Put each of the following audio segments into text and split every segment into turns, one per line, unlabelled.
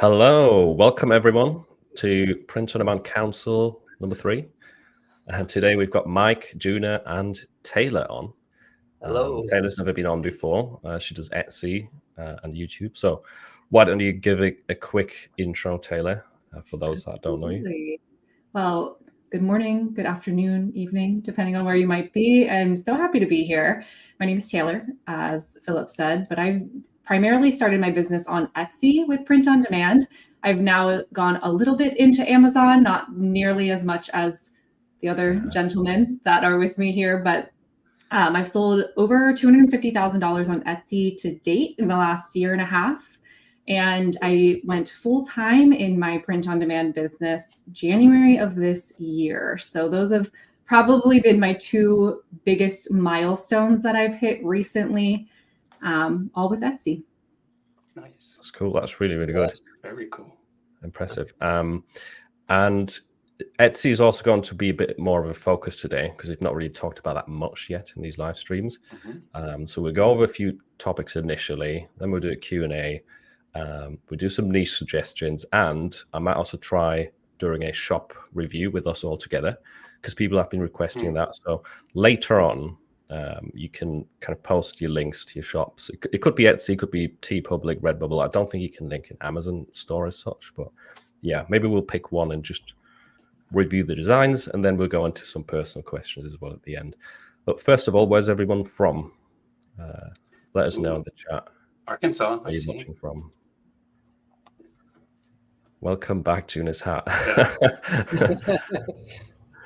Hello, welcome everyone to Print on Demand Council number 3. And today we've got Mike, Juna, and Taylor on.
Hello.
Taylor's never been on before. She does Etsy and YouTube. So why don't you give a quick intro, Taylor, for those that don't know you?
Well, good morning, good afternoon, evening, depending on where you might be. I'm so happy to be here. My name is Taylor, as Philip said, but I've primarily started my business on Etsy with print on demand. I've now gone a little bit into Amazon, not nearly as much as the other gentlemen that are with me here, but I've sold over $250,000 on Etsy to date in the last year and a half. And I went full-time in my print-on-demand business January of this year. So those have probably been my two biggest milestones that I've hit recently, all with Etsy.
Nice.
That's cool. That's really, really good.
That's very cool.
Impressive. And Etsy is also going to be a bit more of a focus today because we've not really talked about that much yet in these live streams. So we'll go over a few topics initially, then we'll do a Q&A. We'll do some niche suggestions, and I might also try during a shop review with us all together because people have been requesting that. So later on, you can kind of post your links to your shops. It could be Etsy, it could be TeePublic, Redbubble. I don't think you can link an Amazon store as such, but yeah, maybe we'll pick one and just review the designs, and then we'll go into some personal questions as well at the end. But first of all, where's everyone from? Let us know in the chat.
Arkansas.
Where are you watching from? Welcome back, Juna's hat.
Yeah.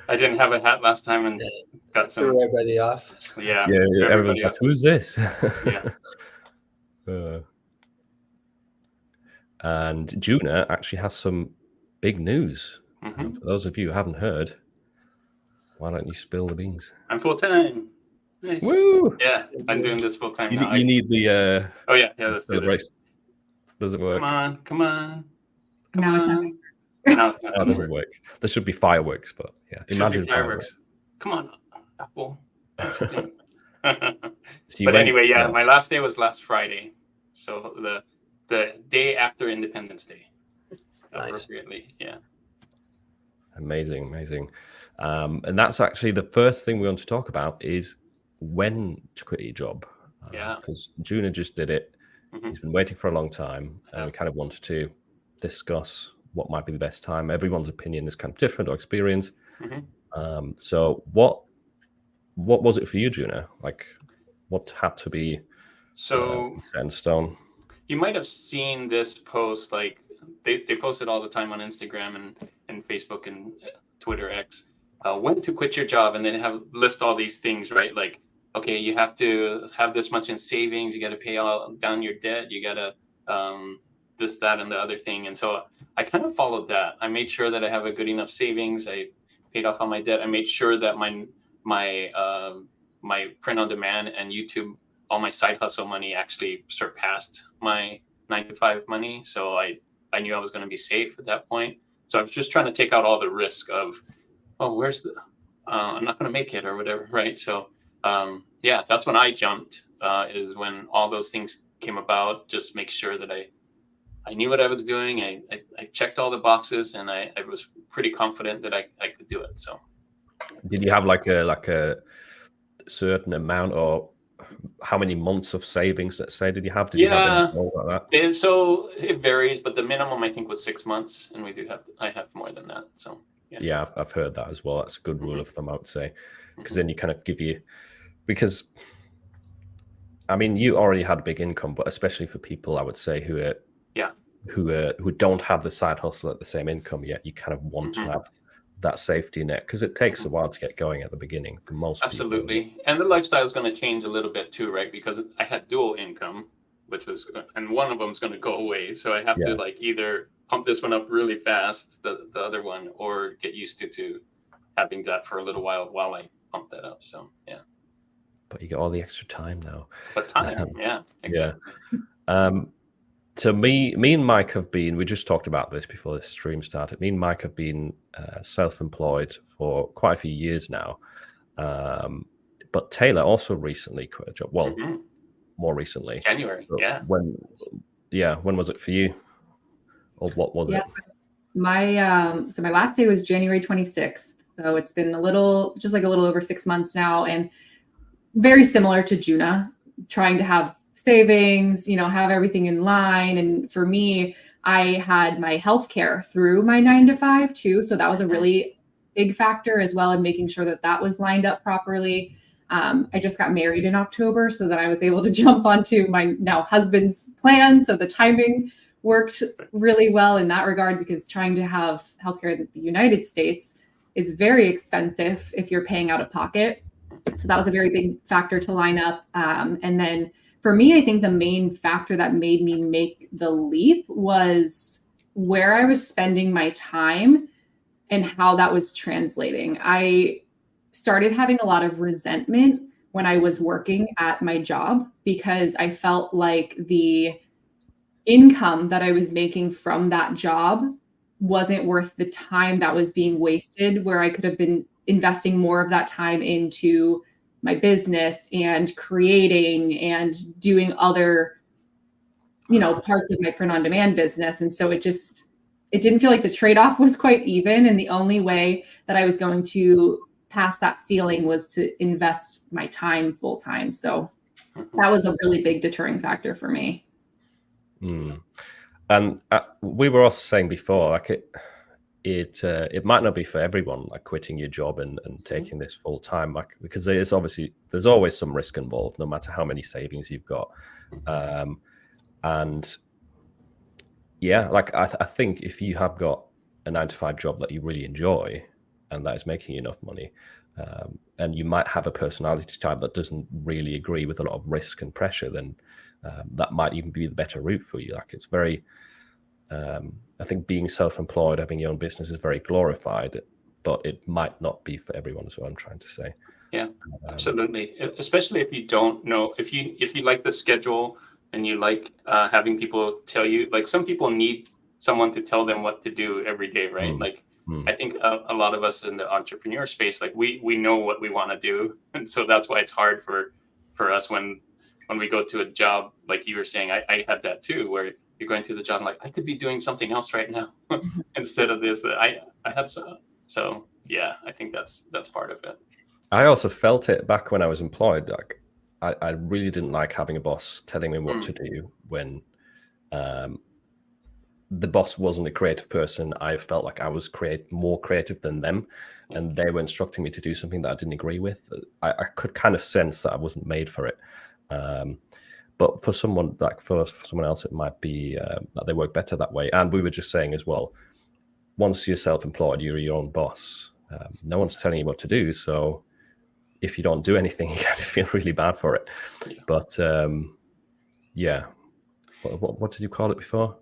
I didn't have a hat last time and got some.
Threw everybody off.
Yeah.
Everyone's like, who's this?
Yeah.
And Juna actually has some big news. For those of you who haven't heard, why don't you spill the beans?
I'm full-time. Nice.
Woo!
Yeah, I'm doing this full-time now.
You need the
oh yeah, let's do this.
Does it work?
Come on.
Now it's not.
No, it's not.
No, it doesn't work. There should be fireworks, but yeah, imagine
fireworks. Come on, Apple.
So
but anyway, yeah, my last day was last Friday, so the day after Independence Day.
Nice.
Appropriately, yeah.
Amazing. And that's actually the first thing we want to talk about is when to quit your job. Because Juna just did it. He's been waiting for a long time, and we kind of wanted to discuss what might be the best time. Everyone's opinion is kind of different or experience. So what was it for you, Juna? Like, what had to be set in stone?
You might have seen this post, like they post it all the time on Instagram and Facebook and Twitter X. When to quit your job, and then list all these things, right? Like, okay, you have to have this much in savings, you got to pay all down your debt, you got to this, that, and the other thing. And so I kind of followed that. I made sure that I have a good enough savings. I paid off all my debt. I made sure that my print on demand and YouTube, all my side hustle money actually surpassed my 9-to-5 money. So I knew I was going to be safe at that point. So I was just trying to take out all the risk of, I'm not going to make it or whatever, right? So that's when I jumped, is when all those things came about. Just make sure that I knew what I was doing. I checked all the boxes, and I was pretty confident that I could do it. So,
did you have like a certain amount, or how many months of savings? Let's say, did you have? Did you have anything like that?
And so it varies, but the minimum I think was 6 months, and I have more than that. So
yeah, I've heard that as well. That's a good rule of thumb, I would say, because then you kind of because I mean, you already had a big income, but especially for people, I would say who don't have the side hustle at the same income yet, you kind of want to have that safety net, because it takes a while to get going at the beginning for most
Absolutely.
people.
And the lifestyle is going to change a little bit too, right? Because I had dual income, and one of them is going to go away. So I have to like either pump this one up really fast, the other one, or get used to having that for a little while I pump that up. So yeah.
But you get all the extra time now.
But time, yeah, exactly.
So me and Mike have been, we just talked about this before the stream started. Me and Mike have been self-employed for quite a few years now. But Taylor also recently quit a job. Well, more recently.
January,
so
yeah.
When was it for you? or what was it?
Yes. So my last day was January 26th. So it's been a little over 6 months now, and very similar to Juna, trying to have savings, have everything in line. And for me, I had my healthcare through my 9 to 5 too. So that was a really big factor as well in making sure that that was lined up properly. I just got married in October, so that I was able to jump onto my now husband's plan. So the timing worked really well in that regard, because trying to have healthcare in the United States is very expensive if you're paying out of pocket. So that was a very big factor to line up. And then for me, I think the main factor that made me make the leap was where I was spending my time and how that was translating. I started having a lot of resentment when I was working at my job, because I felt like the income that I was making from that job wasn't worth the time that was being wasted, where I could have been investing more of that time into my business and creating and doing other, parts of my print on demand business. And so it didn't feel like the trade-off was quite even. And the only way that I was going to pass that ceiling was to invest my time full time. So that was a really big deterring factor for me.
And we were also saying before, like it might not be for everyone, like quitting your job and taking this full time, like, because there's always some risk involved, no matter how many savings you've got. And yeah, like I think if you have got a 9 to 5 job that you really enjoy and that is making you enough money, and you might have a personality type that doesn't really agree with a lot of risk and pressure, then that might even be the better route for you. Like, it's very, I think being self-employed, having your own business is very glorified, but it might not be for everyone, is what I'm trying to say.
Yeah, absolutely. Especially if you don't know, if you like the schedule and you like having people tell you, like, some people need someone to tell them what to do every day, right? I think a lot of us in the entrepreneur space, like we know what we want to do. And so that's why it's hard for us when we go to a job, like you were saying. I had that too, where you're going to the job, like, I could be doing something else right now instead of this. I have so yeah, I think that's part of it.
I also felt it back when I was employed. Like, I really didn't like having a boss telling me what to do when the boss wasn't a creative person. I felt like I was more creative than them, and they were instructing me to do something that I didn't agree with. I could kind of sense that I wasn't made for it. But for someone else, it might be that they work better that way. And we were just saying as well, once you're self-employed, you're your own boss. No one's telling you what to do. So if you don't do anything, you kind of feel really bad for it. Yeah. But yeah, what did you call it before?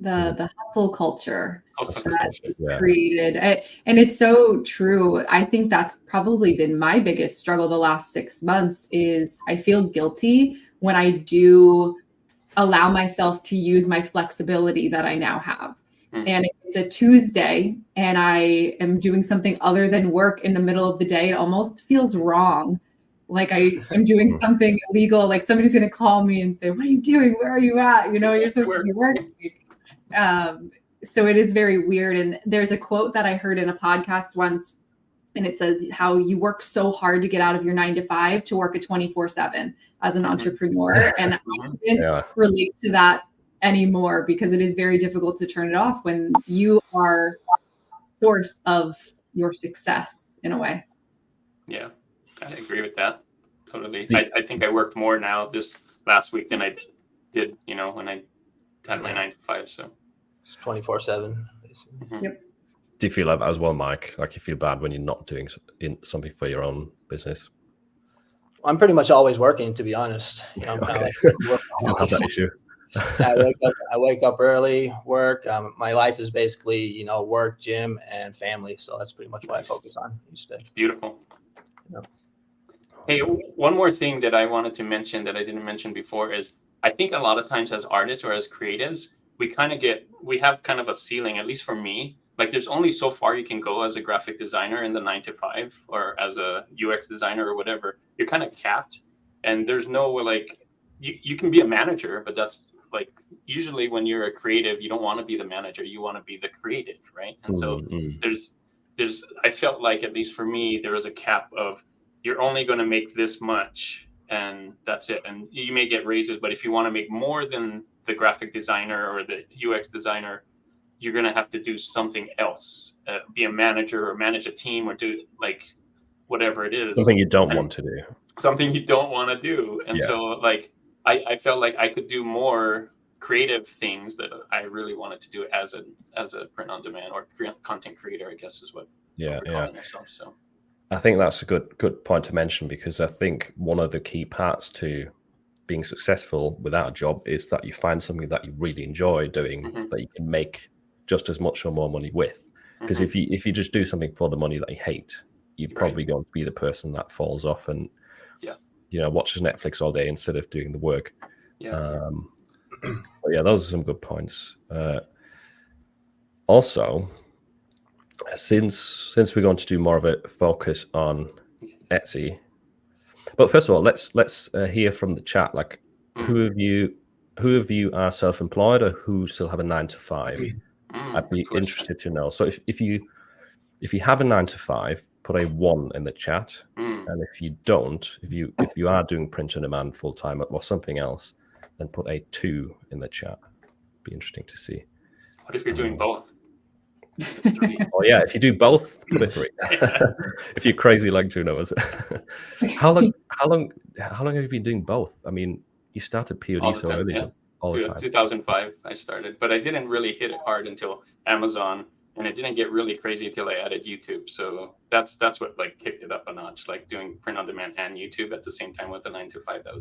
The hustle culture that is created. And it's so true. I think that's probably been my biggest struggle the last 6 months, is I feel guilty when I do allow myself to use my flexibility that I now have. And if it's a Tuesday and I am doing something other than work in the middle of the day, it almost feels wrong. Like I am doing something illegal, like somebody's going to call me and say, "What are you doing? Where are you at? You're supposed to be working." So it is very weird. And there's a quote that I heard in a podcast once, and it says how you work so hard to get out of your 9 to 5 to work a 24/7 as an entrepreneur. And I didn't relate to that anymore, because it is very difficult to turn it off when you are the source of your success in a way.
Yeah, I agree with that. Totally. I think I worked more now this last week than I did, when I had my 9 to 5. So
it's 24/7.
Yep.
Do you feel like that as well, Mike? Like, you feel bad when you're not doing something for your own business?
I'm pretty much always working, to be honest. I'm kind of like,
don't have that issue.
I wake up early, work. My life is basically, work, gym, and family. So that's pretty much what I focus on each day.
It's beautiful. Yep. Hey, one more thing that I wanted to mention that I didn't mention before is, I think a lot of times as artists or as creatives, we have kind of a ceiling, at least for me. Like, there's only so far you can go as a graphic designer in the 9 to 5, or as a UX designer or whatever. You're kind of capped, and there's no, like, you can be a manager, but that's like usually when you're a creative, you don't want to be the manager, you want to be the creative, right? And so there's I felt like, at least for me, there was a cap of, you're only going to make this much and that's it. And you may get raises, but if you want to make more than the graphic designer or the UX designer, you're going to have to do something else, be a manager or manage a team or do like whatever it is.
Something you don't want to do.
Something you don't want to do. And so like, I felt like I could do more creative things that I really wanted to do as a print on demand or content creator, I guess is what we're calling ourselves. So
I think that's a good point to mention, because I think one of the key parts to being successful without a job is that you find something that you really enjoy doing, that you can make just as much or more money with. Because if you just do something for the money that you hate, you're probably going to be the person that falls off and watches Netflix all day instead of doing the work. But yeah, those are some good points. Also, since we're going to do more of a focus on Etsy, but first of all, let's hear from the chat. Like, who of you are self-employed or who still have a 9-to-5? I'd be interested to know. So if you have a 9-to-5, put a 1 in the chat, and if you don't, if you are doing print on demand full time or something else, then put a 2 in the chat. Be interesting to see.
What if you're doing both?
3. Oh yeah, if you do both, put a 3. If you're crazy like Juno is. How long have you been doing both? I mean, you started POD so early. All the time.
2005 I started, but I didn't really hit it hard until Amazon, and it didn't get really crazy until I added YouTube. So that's what like kicked it up a notch, like doing print on demand and YouTube at the same time with a 9-to-5. That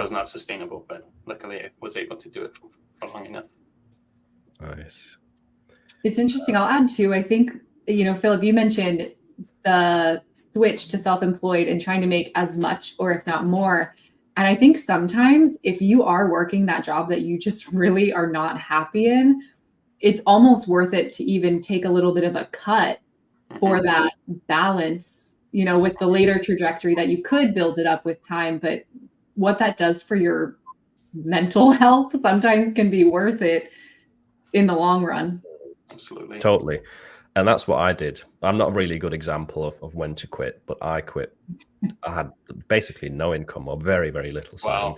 was not sustainable, but luckily I was able to do it for long enough.
Nice.
It's interesting. I'll add too. I think, Philip, you mentioned the switch to self-employed and trying to make as much or if not more. And I think sometimes if you are working that job that you just really are not happy in, it's almost worth it to even take a little bit of a cut for that balance, with the later trajectory that you could build it up with time. But what that does for your mental health sometimes can be worth it in the long run.
Absolutely.
Totally. And that's what I did. I'm not a really good example of when to quit, but I quit. I had basically no income or very, very little income.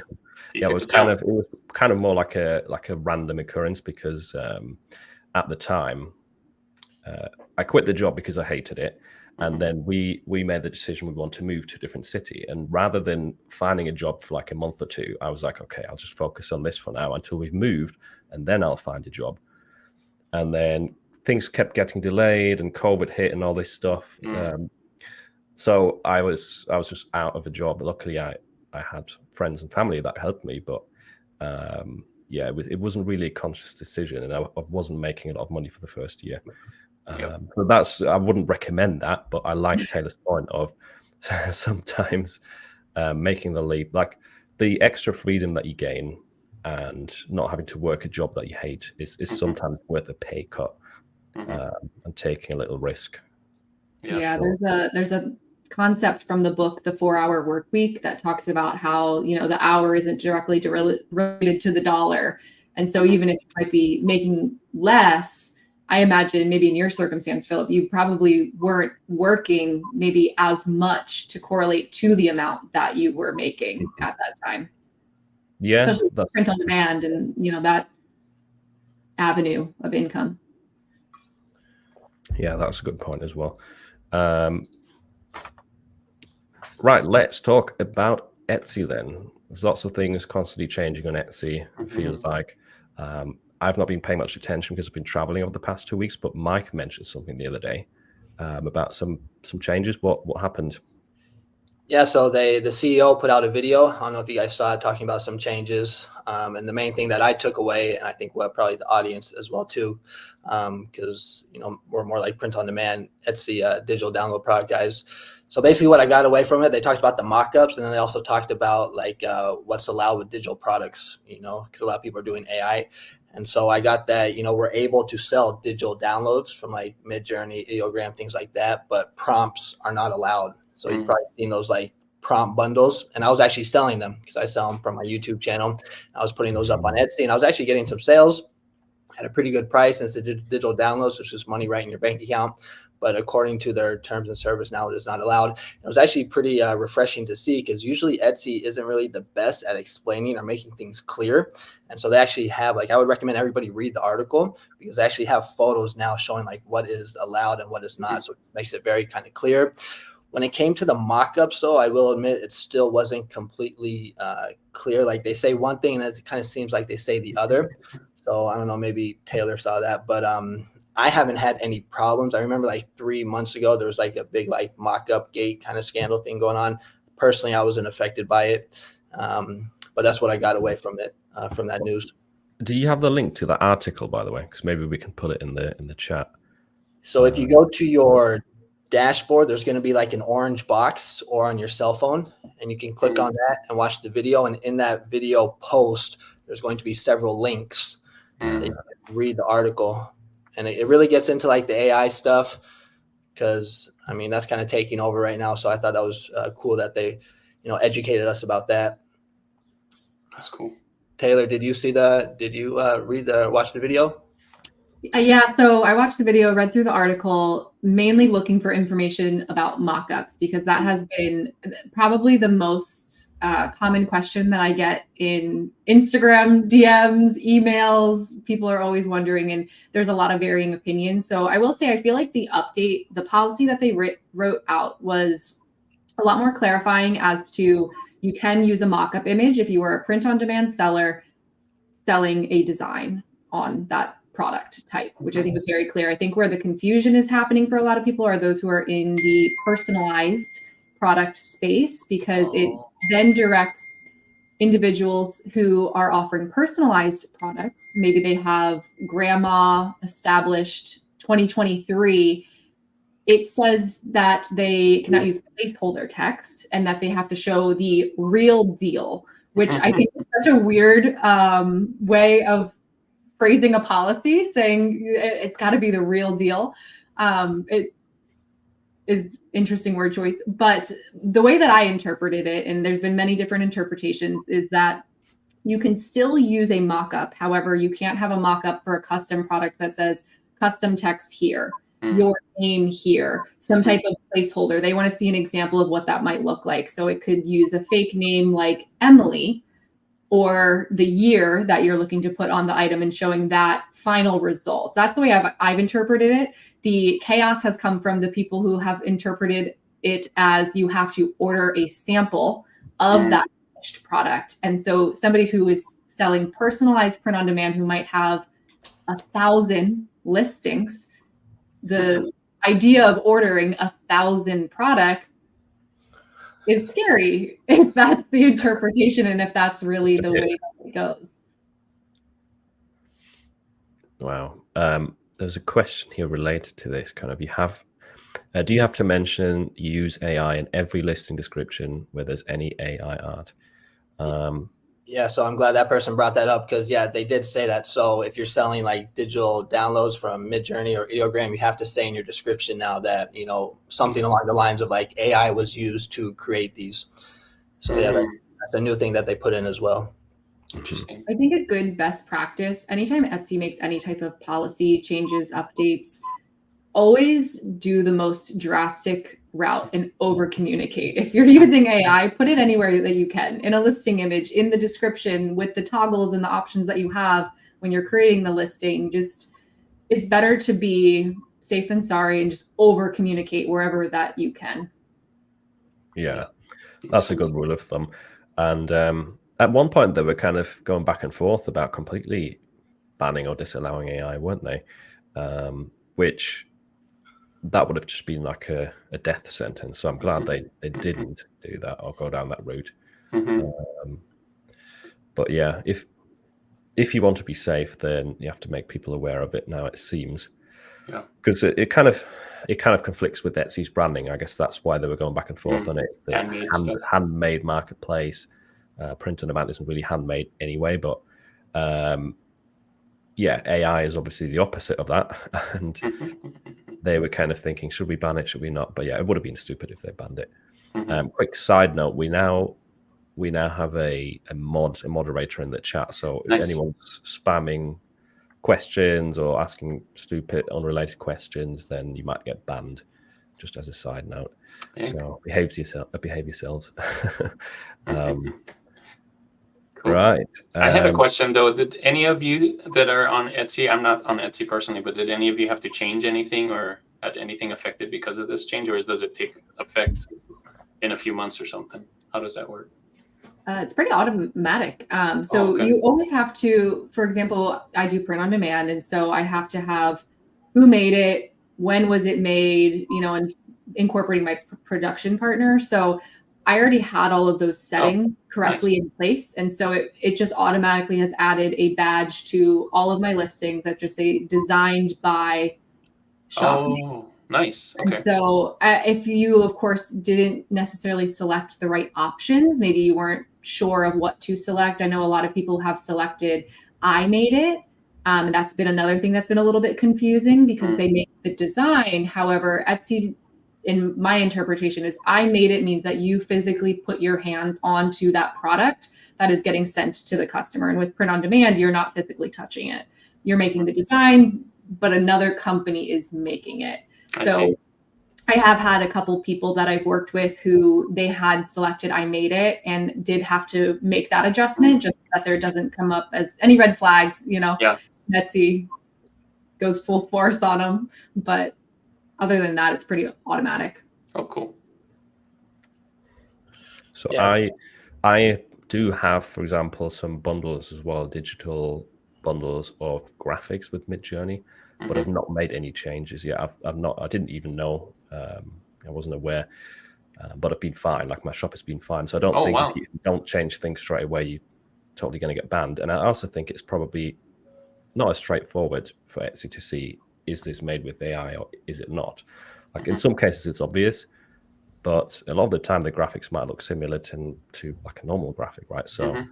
It was kind of more like a random occurrence, because at the time I quit the job because I hated it. And then we made the decision we want to move to a different city. And rather than finding a job for like a month or 2, I was like, okay, I'll just focus on this for now until we've moved, and then I'll find a job. And then things kept getting delayed and COVID hit and all this stuff. So I was just out of a job. Luckily, I had friends and family that helped me, but it wasn't really a conscious decision, and I wasn't making a lot of money for the first year. So I wouldn't recommend that, but I like Taylor's point of sometimes making the leap, like the extra freedom that you gain and not having to work a job that you hate is sometimes worth a pay cut. And taking a little risk.
There's a concept from the book, The 4-Hour Work Week, that talks about how, the hour isn't directly related to the dollar. And so even if you might be making less, I imagine maybe in your circumstance, Philip, you probably weren't working maybe as much to correlate to the amount that you were making at that time.
Yeah.
Especially print on demand and, that avenue of income.
Yeah, that's a good point as well. Right, let's talk about Etsy then. There's lots of things constantly changing on Etsy. It feels like I've not been paying much attention because I've been traveling over the past 2 weeks, but Mike mentioned something the other day about some changes. What happened?
Yeah, so the CEO put out a video. I don't know if you guys saw it, talking about some changes. And the main thing that I took away, and I think probably the audience as well too, because we're more like print on demand, Etsy digital download product guys. So basically what I got away from it, they talked about the mock-ups, and then they also talked about like what's allowed with digital products, because a lot of people are doing AI. And so I got that, we're able to sell digital downloads from like Midjourney, Ideogram, things like that, but prompts are not allowed. So you've probably seen those like prompt bundles, and I was actually selling them because I sell them from my YouTube channel. I was putting those up on Etsy, and I was actually getting some sales at a pretty good price. It's the digital downloads, which is money right in your bank account. But according to their terms and service now, it is not allowed. It was actually pretty refreshing to see, because usually Etsy isn't really the best at explaining or making things clear. And so they actually have, like, I would recommend everybody read the article, because they actually have photos now showing like what is allowed and what is not. So it makes it very kind of clear. When it came to the mock-ups, though, I will admit it still wasn't completely clear. Like, they say one thing and it kind of seems like they say the other. So I don't know, maybe Taylor saw that, but I haven't had any problems. I remember like 3 months ago, there was like a big like mock-up gate kind of scandal thing going on. Personally, I wasn't affected by it, but that's what I got away from it, from that news.
Do you have the link to that article, by the way? Because maybe we can put it in the chat.
So if you go to your dashboard, there's going to be like an orange box, or on your cell phone, and you can click on that and watch the video. And in that video post, there's going to be several links. And you can read the article. And it really gets into like the AI stuff, because I mean, that's kind of taking over right now. So I thought that was cool that they, educated us about that.
That's cool.
Taylor, did you watch the video?
Yeah, so I watched the video, read through the article, mainly looking for information about mock-ups, because that has been probably the most common question that I get in Instagram DMs, emails. People are always wondering, and there's a lot of varying opinions. So I will say, I feel like the policy that they wrote out was a lot more clarifying as to, you can use a mock-up image if you were a print-on-demand seller selling a design on that product type, which I think was very clear. I think where the confusion is happening for a lot of people are those who are in the personalized product space, because it then directs individuals who are offering personalized products. Maybe they have grandma established 2023. It says that they cannot use placeholder text and that they have to show the real deal, which I think is such a weird way of phrasing a policy, saying it's got to be the real deal. It is interesting word choice, but the way that I interpreted it, and there's been many different interpretations, is that you can still use a mock-up. However, you can't have a mock-up for a custom product that says custom text here, your name here, some type of placeholder. They want to see an example of what that might look like. So it could use a fake name like Emily, or the year that you're looking to put on the item, and showing that final result. That's the way I've interpreted it. The chaos has come from the people who have interpreted it as you have to order a sample of that finished product. And so somebody who is selling personalized print on demand, who might have 1,000 listings, the idea of ordering 1,000 products is scary, if that's the interpretation and if that's really the way that it goes.
Wow. There's a question here related to this. Kind of, do you have to mention use AI in every listing description where there's any AI art?
Yeah, so I'm glad that person brought that up, because they did say that. So if you're selling like digital downloads from Midjourney or Ideogram, you have to say in your description now that, something along the lines of like AI was used to create these. So that's a new thing that they put in as well.
Interesting.
I think a good best practice, anytime Etsy makes any type of policy changes, updates, always do the most drastic route and over communicate. If you're using AI, put it anywhere that you can, in a listing image, in the description, with the toggles and the options that you have when you're creating the listing. Just, it's better to be safe than sorry and just over communicate wherever that you can.
Yeah, that's a good rule of thumb. And at one point they were kind of going back and forth about completely banning or disallowing AI, weren't they? Which that would have just been like a death sentence. So I'm glad they didn't do that or go down that route. But yeah, if you want to be safe, then you have to make people aware of it now, it seems. Yeah. Because it kind of conflicts with Etsy's branding. I guess that's why they were going back and forth on it. The handmade marketplace. Print on demand isn't really handmade anyway, but yeah, AI is obviously the opposite of that, and they were kind of thinking, should we ban it? Should we not? But yeah, it would have been stupid if they banned it. Quick side note: we now have a moderator in the chat. So if
Nice.
anyone's spamming questions or asking stupid, unrelated questions, then you might get banned. Just as a side note. So behave yourselves.
Cool.
Right.
I had a question though. Did any of you that are on Etsy, I'm not on Etsy personally, but did any of you have to change anything or had anything affected because of this change, or does it take effect in a few months or something? How does that work?
It's pretty automatic. So you always have to, for example, I do print on demand. And so I have to have who made it, when was it made, and incorporating my production partner. So I already had all of those settings correctly in place. And so it just automatically has added a badge to all of my listings that just say designed by Shopping.
Oh, nice. Okay.
And so if you, of course, didn't necessarily select the right options, maybe you weren't sure of what to select. I know a lot of people have selected I made it. And that's been another thing that's been a little bit confusing because they make the design. However, Etsy, in my interpretation, is I made it means that you physically put your hands onto that product that is getting sent to the customer. And with print on demand, you're not physically touching it. You're making the design, but another company is making it. So I have had a couple people that I've worked with who they had selected I made it and did have to make that adjustment just so that there doesn't come up as any red flags, Etsy goes full force on them. But other than that, it's pretty automatic.
Oh, cool.
So I do have, for example, some bundles as well, digital bundles of graphics with Midjourney, but I've not made any changes yet. I didn't even know. I wasn't aware, but I've been fine. Like my shop has been fine. So I don't think if you don't change things straight away, you're totally going to get banned. And I also think it's probably not as straightforward for Etsy to see, is this made with AI or is it not? Like in some cases it's obvious, but a lot of the time the graphics might look similar to like a normal graphic, right? So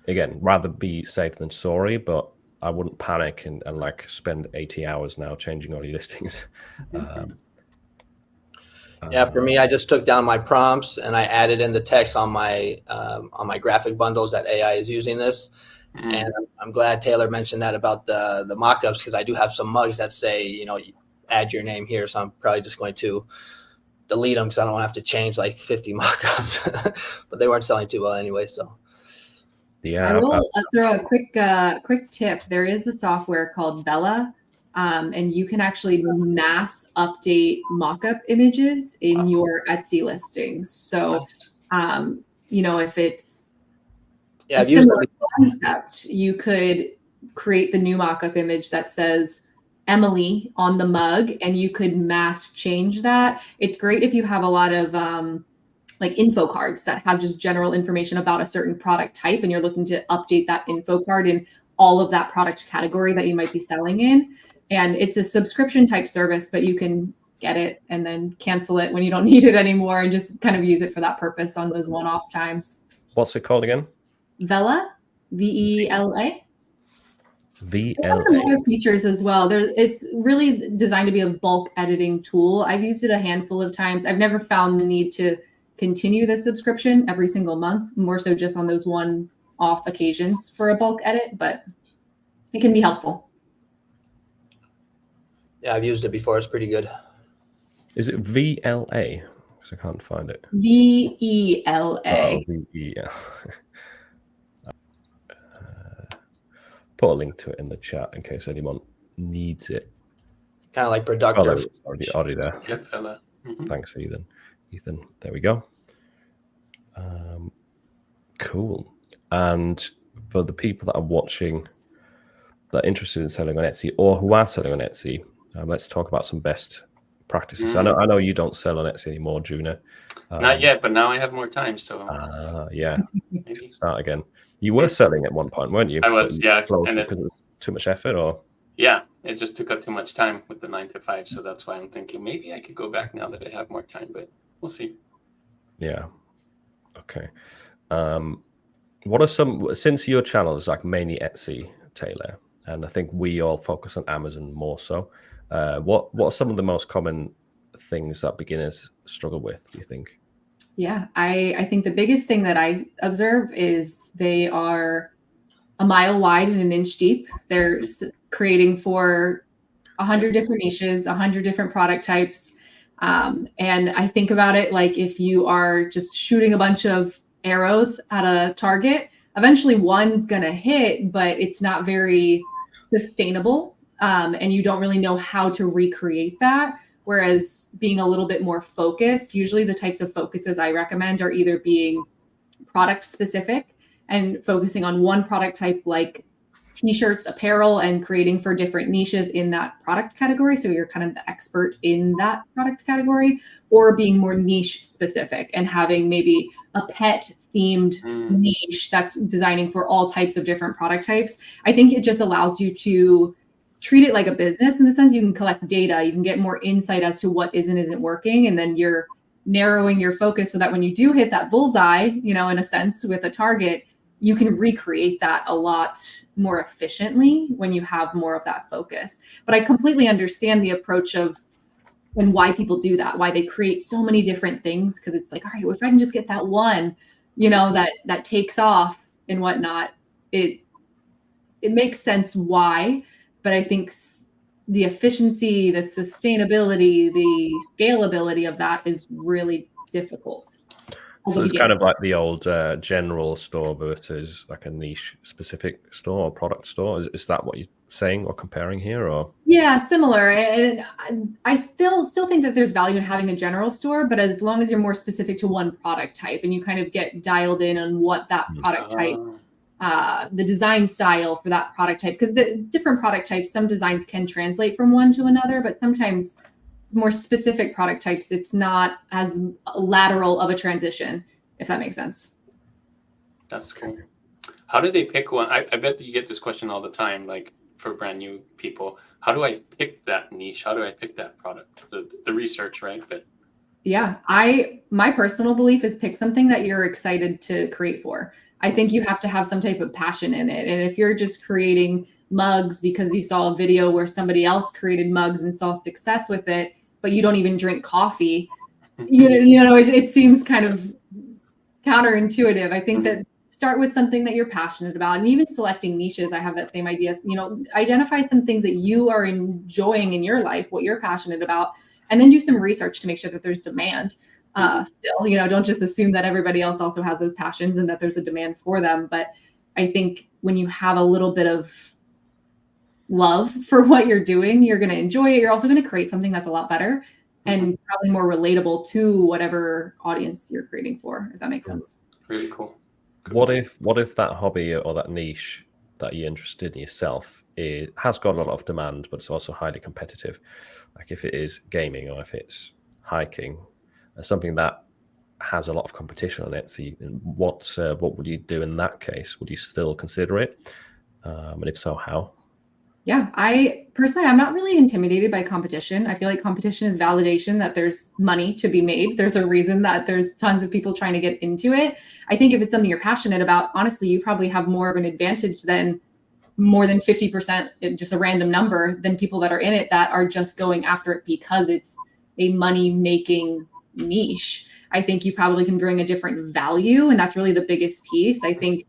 again, rather be safe than sorry, but I wouldn't panic and like spend 80 hours now changing all your listings.
For me, I just took down my prompts and I added in the text on my graphic bundles that AI is using this. And I'm glad Taylor mentioned that about the mock-ups, because I do have some mugs that say, add your name here. So I'm probably just going to delete them because I don't want to have to change like 50 mock-ups. But they weren't selling too well anyway. So
yeah,
I will throw a quick tip. There is a software called Bella, and you can actually mass update mock-up images in your Etsy listings. So, if it's a similar concept, you could create the new mock-up image that says Emily on the mug, and you could mass change that. It's great if you have a lot of like info cards that have just general information about a certain product type, and you're looking to update that info card in all of that product category that you might be selling in. And it's a subscription type service, but you can get it and then cancel it when you don't need it anymore and just kind of use it for that purpose on those one-off times.
What's it called again?
Vela, VELA.
VLA.
It has some other features as well. It's really designed to be a bulk editing tool. I've used it a handful of times. I've never found the need to continue the subscription every single month, more so just on those one-off occasions for a bulk edit, but it can be helpful.
Yeah, I've used it before. It's pretty good.
Is it VLA? Because I can't find it.
VELA.
Oh, VEL. Put a link to it in the chat in case anyone needs it.
Kind of like productive.
Already there.
Yep, fella.
Thanks, Ethan. There we go. Cool. And for the people that are watching that are interested in selling on Etsy or who are selling on Etsy, let's talk about some best practices. I know you don't sell on Etsy anymore, Juna.
Not yet, but now I have more time, so
yeah. Start again. You were selling at one point, weren't you?
I was, yeah.
And because it was too much effort, or?
Yeah, it just took up too much time with the 9 to 5, so that's why I'm thinking maybe I could go back now that I have more time, but we'll see.
Yeah. Okay. What are some, since your channel is like mainly Etsy, retailer, and I think we all focus on Amazon more so. What are some of the most common things that beginners struggle with, do you think?
Yeah, I think the biggest thing that I observe is they are a mile wide and an inch deep. They're creating for 100 different niches, 100 different product types. And I think about it like if you are just shooting a bunch of arrows at a target, eventually one's going to hit, but it's not very sustainable. And you don't really know how to recreate that. Whereas being a little bit more focused, usually the types of focuses I recommend are either being product specific and focusing on one product type like t-shirts, apparel, and creating for different niches in that product category. So you're kind of the expert in that product category, or being more niche specific and having maybe a pet themed niche that's designing for all types of different product types. I think it just allows you to treat it like a business in the sense you can collect data, you can get more insight as to what isn't working, and then you're narrowing your focus so that when you do hit that bullseye, in a sense with a target, you can recreate that a lot more efficiently when you have more of that focus. But I completely understand the approach of and why people do that, why they create so many different things, because it's like, all right, well, if I can just get that one, that takes off and whatnot, it makes sense why. But I think the efficiency, the sustainability, the scalability of that is really difficult.
So it's kind of like the old general store versus like a niche specific store or product store. Is that what you're saying or comparing here? Or
yeah, similar. And I still think that there's value in having a general store, but as long as you're more specific to one product type and you kind of get dialed in on what that product type, the design style for that product type, because the different product types, some designs can translate from one to another, but sometimes more specific product types, it's not as lateral of a transition, if that makes sense.
That's cool. How do they pick one? I bet that you get this question all the time, like for brand new people. How do I pick that niche? How do I pick that product? The research, right? But
yeah, my personal belief is pick something that you're excited to create for. I think you have to have some type of passion in it. And if you're just creating mugs because you saw a video where somebody else created mugs and saw success with it, but you don't even drink coffee, it seems kind of counterintuitive. I think that start with something that you're passionate about, and even selecting niches. I have that same idea. Identify some things that you are enjoying in your life, what you're passionate about, and then do some research to make sure that there's demand. Still, don't just assume that everybody else also has those passions and that there's a demand for them. But I think when you have a little bit of love for what you're doing, you're going to enjoy it. You're also going to create something that's a lot better and probably more relatable to whatever audience you're creating for, if that makes sense.
Really cool.
What if that hobby or that niche that you're interested in yourself has got a lot of demand, but it's also highly competitive? Like if it is gaming or if it's hiking, something that has a lot of competition on it. So what would you do in that case? Would you still consider it? And if so, how?
Yeah, I'm not really intimidated by competition. I feel like competition is validation that there's money to be made. There's a reason that there's tons of people trying to get into it. I think if it's something you're passionate about, honestly, you probably have more of an advantage than more than 50%, just a random number, than people that are in it that are just going after it because it's a money-making niche. I think you probably can bring a different value, and that's really the biggest piece. I think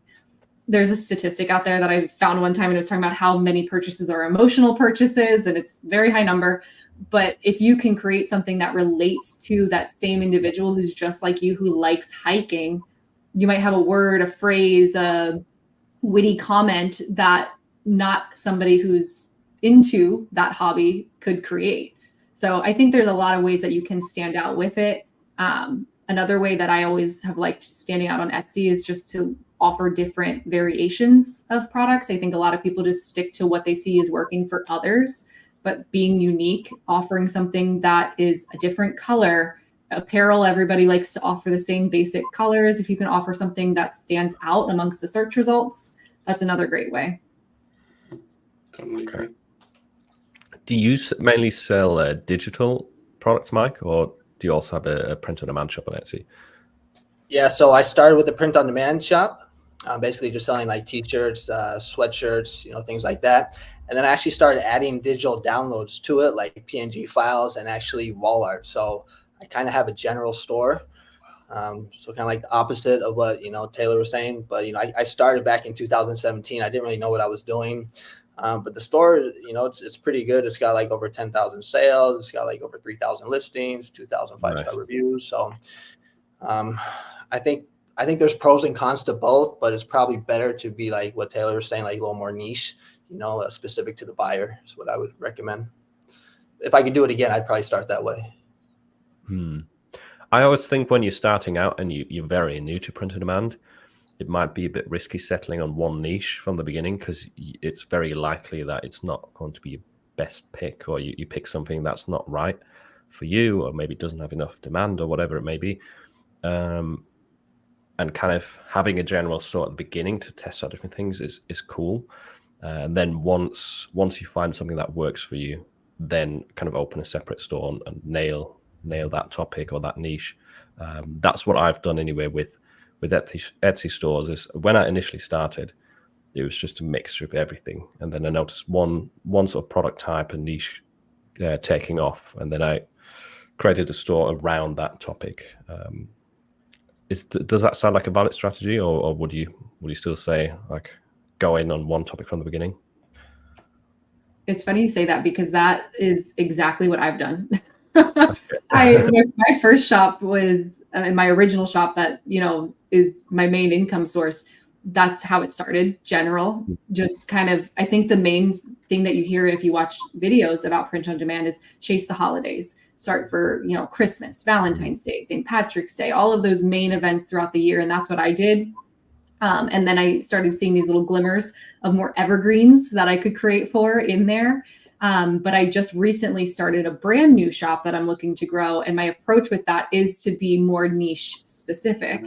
there's a statistic out there that I found one time, and it was talking about how many purchases are emotional purchases, and it's a very high number. But if you can create something that relates to that same individual who's just like you, who likes hiking, you might have a word, a phrase, a witty comment that not somebody who's into that hobby could create. So I think there's a lot of ways that you can stand out with it. Another way that I always have liked standing out on Etsy is just to offer different variations of products. I think a lot of people just stick to what they see is working for others, but being unique, offering something that is a different color. Apparel, everybody likes to offer the same basic colors. If you can offer something that stands out amongst the search results, that's another great way.
Totally agree.
Do you mainly sell digital products, Mike, or do you also have a print-on-demand shop on Etsy?
Yeah, so I started with a print-on-demand shop, basically just selling like t-shirts, sweatshirts, things like that. And then I actually started adding digital downloads to it, like PNG files and actually wall art. So I kind of have a general store. So kind of like the opposite of what, Taylor was saying. But, I started back in 2017. I didn't really know what I was doing. But the store, it's pretty good. It's got like over 10,000 sales. It's got like over 3,000 listings, 2,000 five-star reviews. So I think there's pros and cons to both, but it's probably better to be like what Taylor was saying, like a little more niche, specific to the buyer is what I would recommend. If I could do it again, I'd probably start that way.
I always think when you're starting out and you're very new to print on demand, it might be a bit risky settling on one niche from the beginning, because it's very likely that it's not going to be your best pick, or you pick something that's not right for you, or maybe it doesn't have enough demand, or whatever it may be. And kind of having a general store at the beginning to test out different things is cool. And then once you find something that works for you, then kind of open a separate store and nail that topic or that niche. That's what I've done anyway with Etsy stores. Is when I initially started, it was just a mixture of everything, and then I noticed one sort of product type and niche taking off, and then I created a store around that topic. Does that sound like a valid strategy, or would you still say like go in on one topic from the beginning?
It's funny you say that, because that is exactly what I've done. My first shop was my original shop that, is my main income source. That's how it started. General, just kind of, I think the main thing that you hear if you watch videos about print on demand is chase the holidays. Start for, Christmas, Valentine's Day, St. Patrick's Day, all of those main events throughout the year. And that's what I did. And then I started seeing these little glimmers of more evergreens that I could create for in there. But I just recently started a brand new shop that I'm looking to grow. And my approach with that is to be more niche specific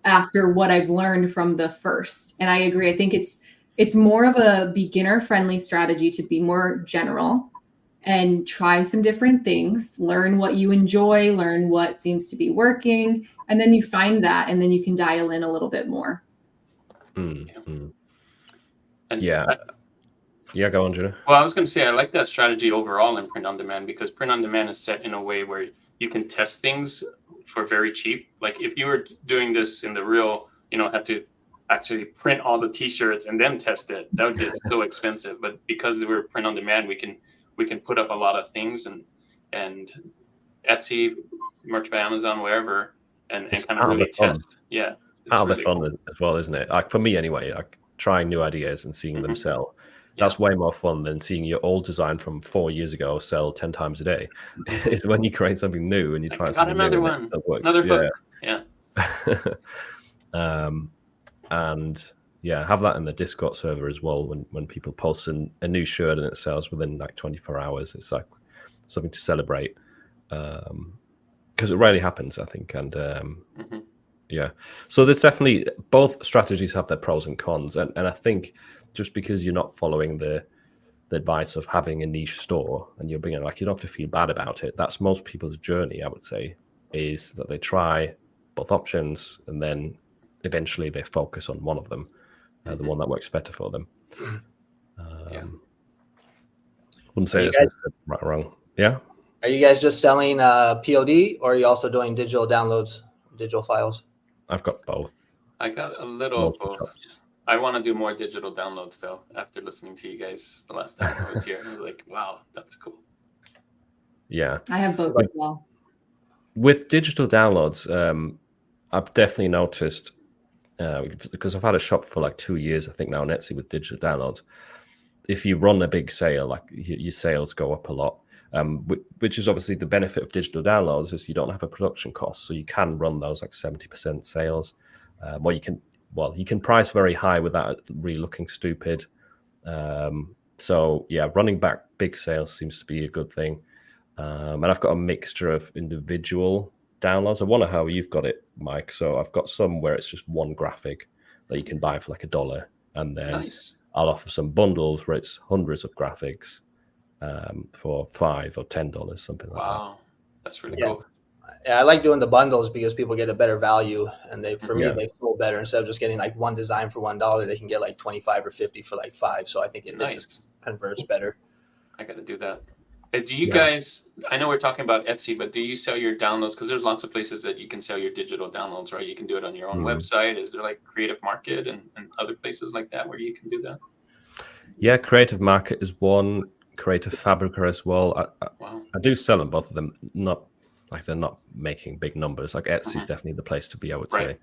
after what I've learned from the first. And I agree. I think it's more of a beginner friendly strategy to be more general and try some different things, learn what you enjoy, learn what seems to be working. And then you find that, and then you can dial in a little bit more.
And
Yeah, go on, Judah.
Well, I was going to say, I like that strategy overall in print on demand, because print on demand is set in a way where you can test things for very cheap. Like if you were doing this in the real, have to actually print all the t-shirts and then test it, that would get so expensive. But because we're print on demand, we can put up a lot of things, and Etsy, merch by Amazon, wherever, and kind of really test. Yeah.
Part of the fun as well, isn't it? Like for me anyway, like trying new ideas and seeing them sell. That's way more fun than seeing your old design from 4 years ago sell 10 times a day. It's when you create something new and you try something
another
new
one.
That works.
Another hook. Yeah.
And have that in the Discord server as well. When people post a new shirt and it sells within like 24 hours, it's like something to celebrate. Because it rarely happens, I think. And so there's definitely, both strategies have their pros and cons. And I think just because you're not following the advice of having a niche store, and you're bringing, like, you don't have to feel bad about it. That's most people's journey, I would say, is that they try both options and then eventually they focus on one of them, the one that works better for them. Wouldn't say it's right or wrong. Yeah.
Are you guys just selling POD, or are you also doing digital downloads, digital files?
I've got both.
I got a little of both. I want to do more digital downloads, though, after listening to you guys the last time I was here. I was like, wow, that's cool.
Yeah.
I have both as well.
With digital downloads, I've definitely noticed, because I've had a shop for like 2 years, I think now, on Etsy with digital downloads. If you run a big sale, like your sales go up a lot, which is obviously the benefit of digital downloads, is you don't have a production cost. So you can run those like 70% sales. You can price very high without really looking stupid. Running back big sales seems to be a good thing. And I've got a mixture of individual downloads. I wonder how you've got it, Mike. So I've got some where it's just one graphic that you can buy for like $1, and then I'll offer some bundles where it's hundreds of graphics for $5 or $10, something like that.
Wow, that's really cool.
I like doing the bundles because people get a better value, and for me
Yeah.
they flow better. Instead of just getting like one design for $1, they can get like 25 or 50 for like 5. So I think it just converts better.
I got to do that. Do you
Yeah.
guys? I know we're talking about Etsy, but do you sell your downloads? Because there's lots of places that you can sell your digital downloads, right? You can do it on your own website. Is there like Creative Market and other places like that where you can do that?
Yeah, Creative Market is one. Creative Fabrica as well. I do sell them, both of them. Not like they're not making big numbers. Like Etsy is definitely the place to be, I would say.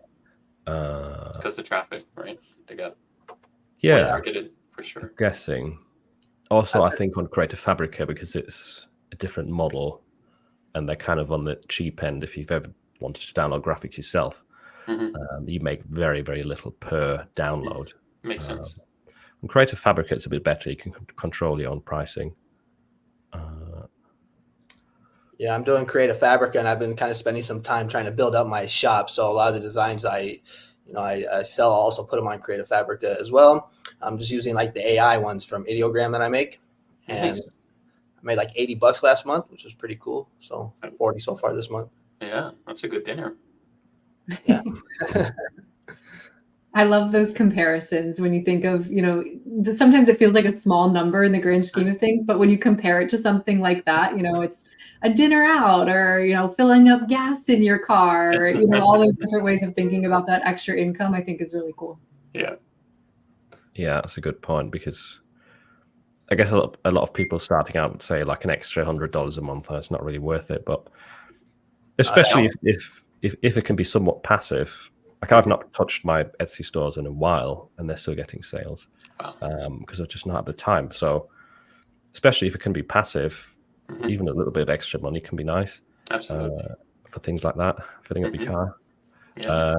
Because the traffic, right? They got marketed for sure.
I'm guessing. Also, I think on Creative Fabrica, because it's a different model, and they're kind of on the cheap end. If you've ever wanted to download graphics yourself, you make very, very little per download.
Makes sense.
On Creative Fabrica, it's a bit better. You can control your own pricing.
Yeah, I'm doing Creative Fabrica, and I've been kind of spending some time trying to build up my shop. So a lot of the designs I sell, I also put them on Creative Fabrica as well. I'm just using like the AI ones from Ideogram that I make, and I made like $80 last month, which was pretty cool. So 40 so far this month.
Yeah, that's a good dinner.
Yeah.
I love those comparisons when you think of, sometimes it feels like a small number in the grand scheme of things, but when you compare it to something like that, it's a dinner out or, filling up gas in your car, all those different ways of thinking about that extra income, I think is really cool.
Yeah.
Yeah, that's a good point, because I guess a lot of people starting out would say like an extra $100 a month, it's not really worth it. But especially if it can be somewhat passive. Like I've not touched my Etsy stores in a while, and they're still getting sales because I've just not had the time. So, especially if it can be passive, even a little bit of extra money can be nice.
Absolutely.
For things like that, filling up your car.
Yeah.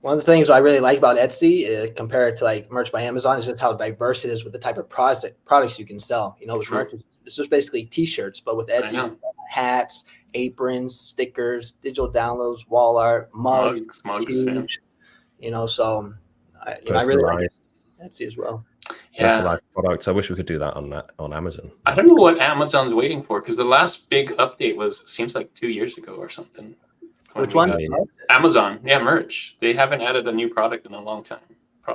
One of the things I really like about Etsy, compared to like merch by Amazon, is just how diverse it is with the type of products you can sell. With merch, it's just basically T-shirts, but with Etsy, hats, aprons, stickers, digital downloads, wall art, mugs, huge, so I really like Etsy as well.
Yeah,
products. I wish we could do that on Amazon.
I don't know what Amazon's waiting for, because the last big update seems like 2 years ago or something.
Which one?
Amazon. Yeah, merch. They haven't added a new product in a long time.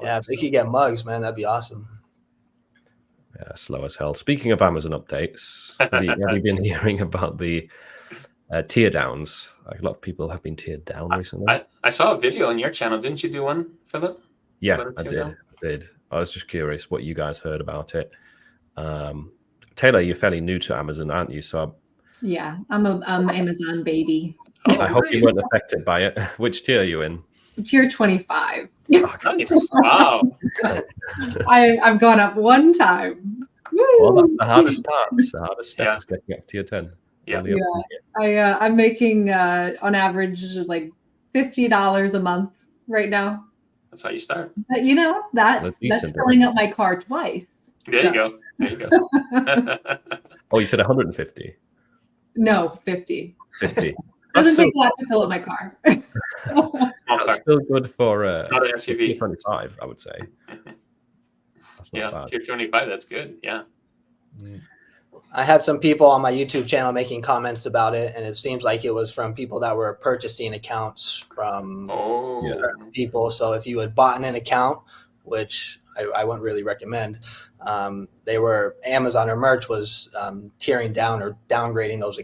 Yeah, if they could get mugs, man, that'd be awesome.
Yeah, slow as hell. Speaking of Amazon updates, have you been hearing about the tear downs? Like a lot of people have been tiered down recently.
I saw a video on your channel. Didn't you do one, Philip?
Yeah, I did. I was just curious what you guys heard about it. Taylor, you're fairly new to Amazon, aren't you? So
yeah, I'm an Amazon baby.
I hope you weren't affected by it. Which tier are you in?
Tier 25.
Nice. Wow.
I've gone up one time. Woo!
Well, that's the hardest part. The hardest step is getting up to tier 10.
Yeah. I'm making on average like $50 a month right now.
That's how you start.
But that's filling up my car twice.
There you go.
Oh, you said 150?
No, 50.
50.
Doesn't take a lot to fill up my car.
That's still good for
not an SUV.
Tier 25, I would say. That's not bad.
Tier 25, that's good. Yeah.
I had some people on my YouTube channel making comments about it, and it seems like it was from people that were purchasing accounts from certain people. So if you had bought an account, which I wouldn't really recommend, Amazon or merch was tearing down or downgrading those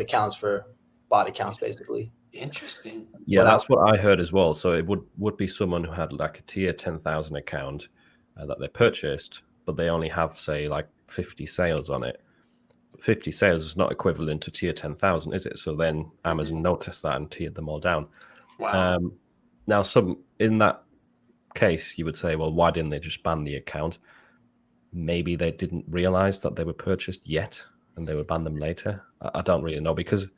accounts for bot accounts, basically.
Interesting.
Yeah, that's what I heard as well. So it would be someone who had like a tier 10,000 account that they purchased, but they only have, say, like 50 sales on it. 50 sales is not equivalent to tier 10,000, is it? So then Amazon noticed that and tiered them all down.
Wow.
Now, in that case, you would say, well, why didn't they just ban the account? Maybe they didn't realize that they were purchased yet, and they would ban them later. I don't really know, because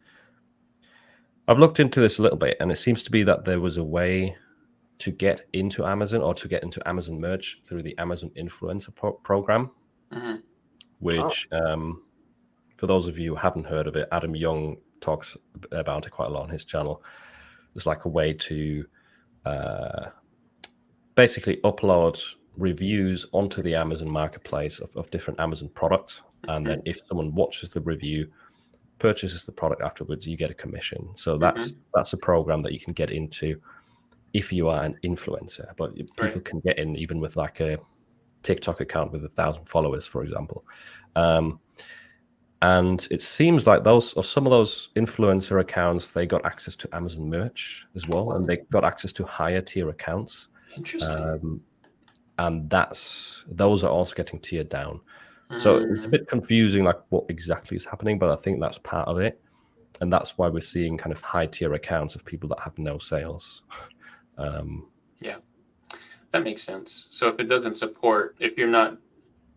I've looked into this a little bit, and it seems to be that there was a way to get into Amazon or to get into Amazon merch through the Amazon Influencer program, which, for those of you who haven't heard of it, Adam Young talks about it quite a lot on his channel. It's like a way to basically upload reviews onto the Amazon marketplace of different Amazon products. And then if someone watches the review, purchases the product afterwards, you get a commission. So that's a program that you can get into if you are an influencer. But people can get in even with like a TikTok account with 1,000 followers, for example. And it seems like some of those influencer accounts, they got access to Amazon merch as well, and they got access to higher tier accounts.
Interesting.
And those are also getting tiered down. So it's a bit confusing, like what exactly is happening, but I think that's part of it. And that's why we're seeing kind of high tier accounts of people that have no sales.
Yeah, that makes sense. So if it doesn't support, if you're not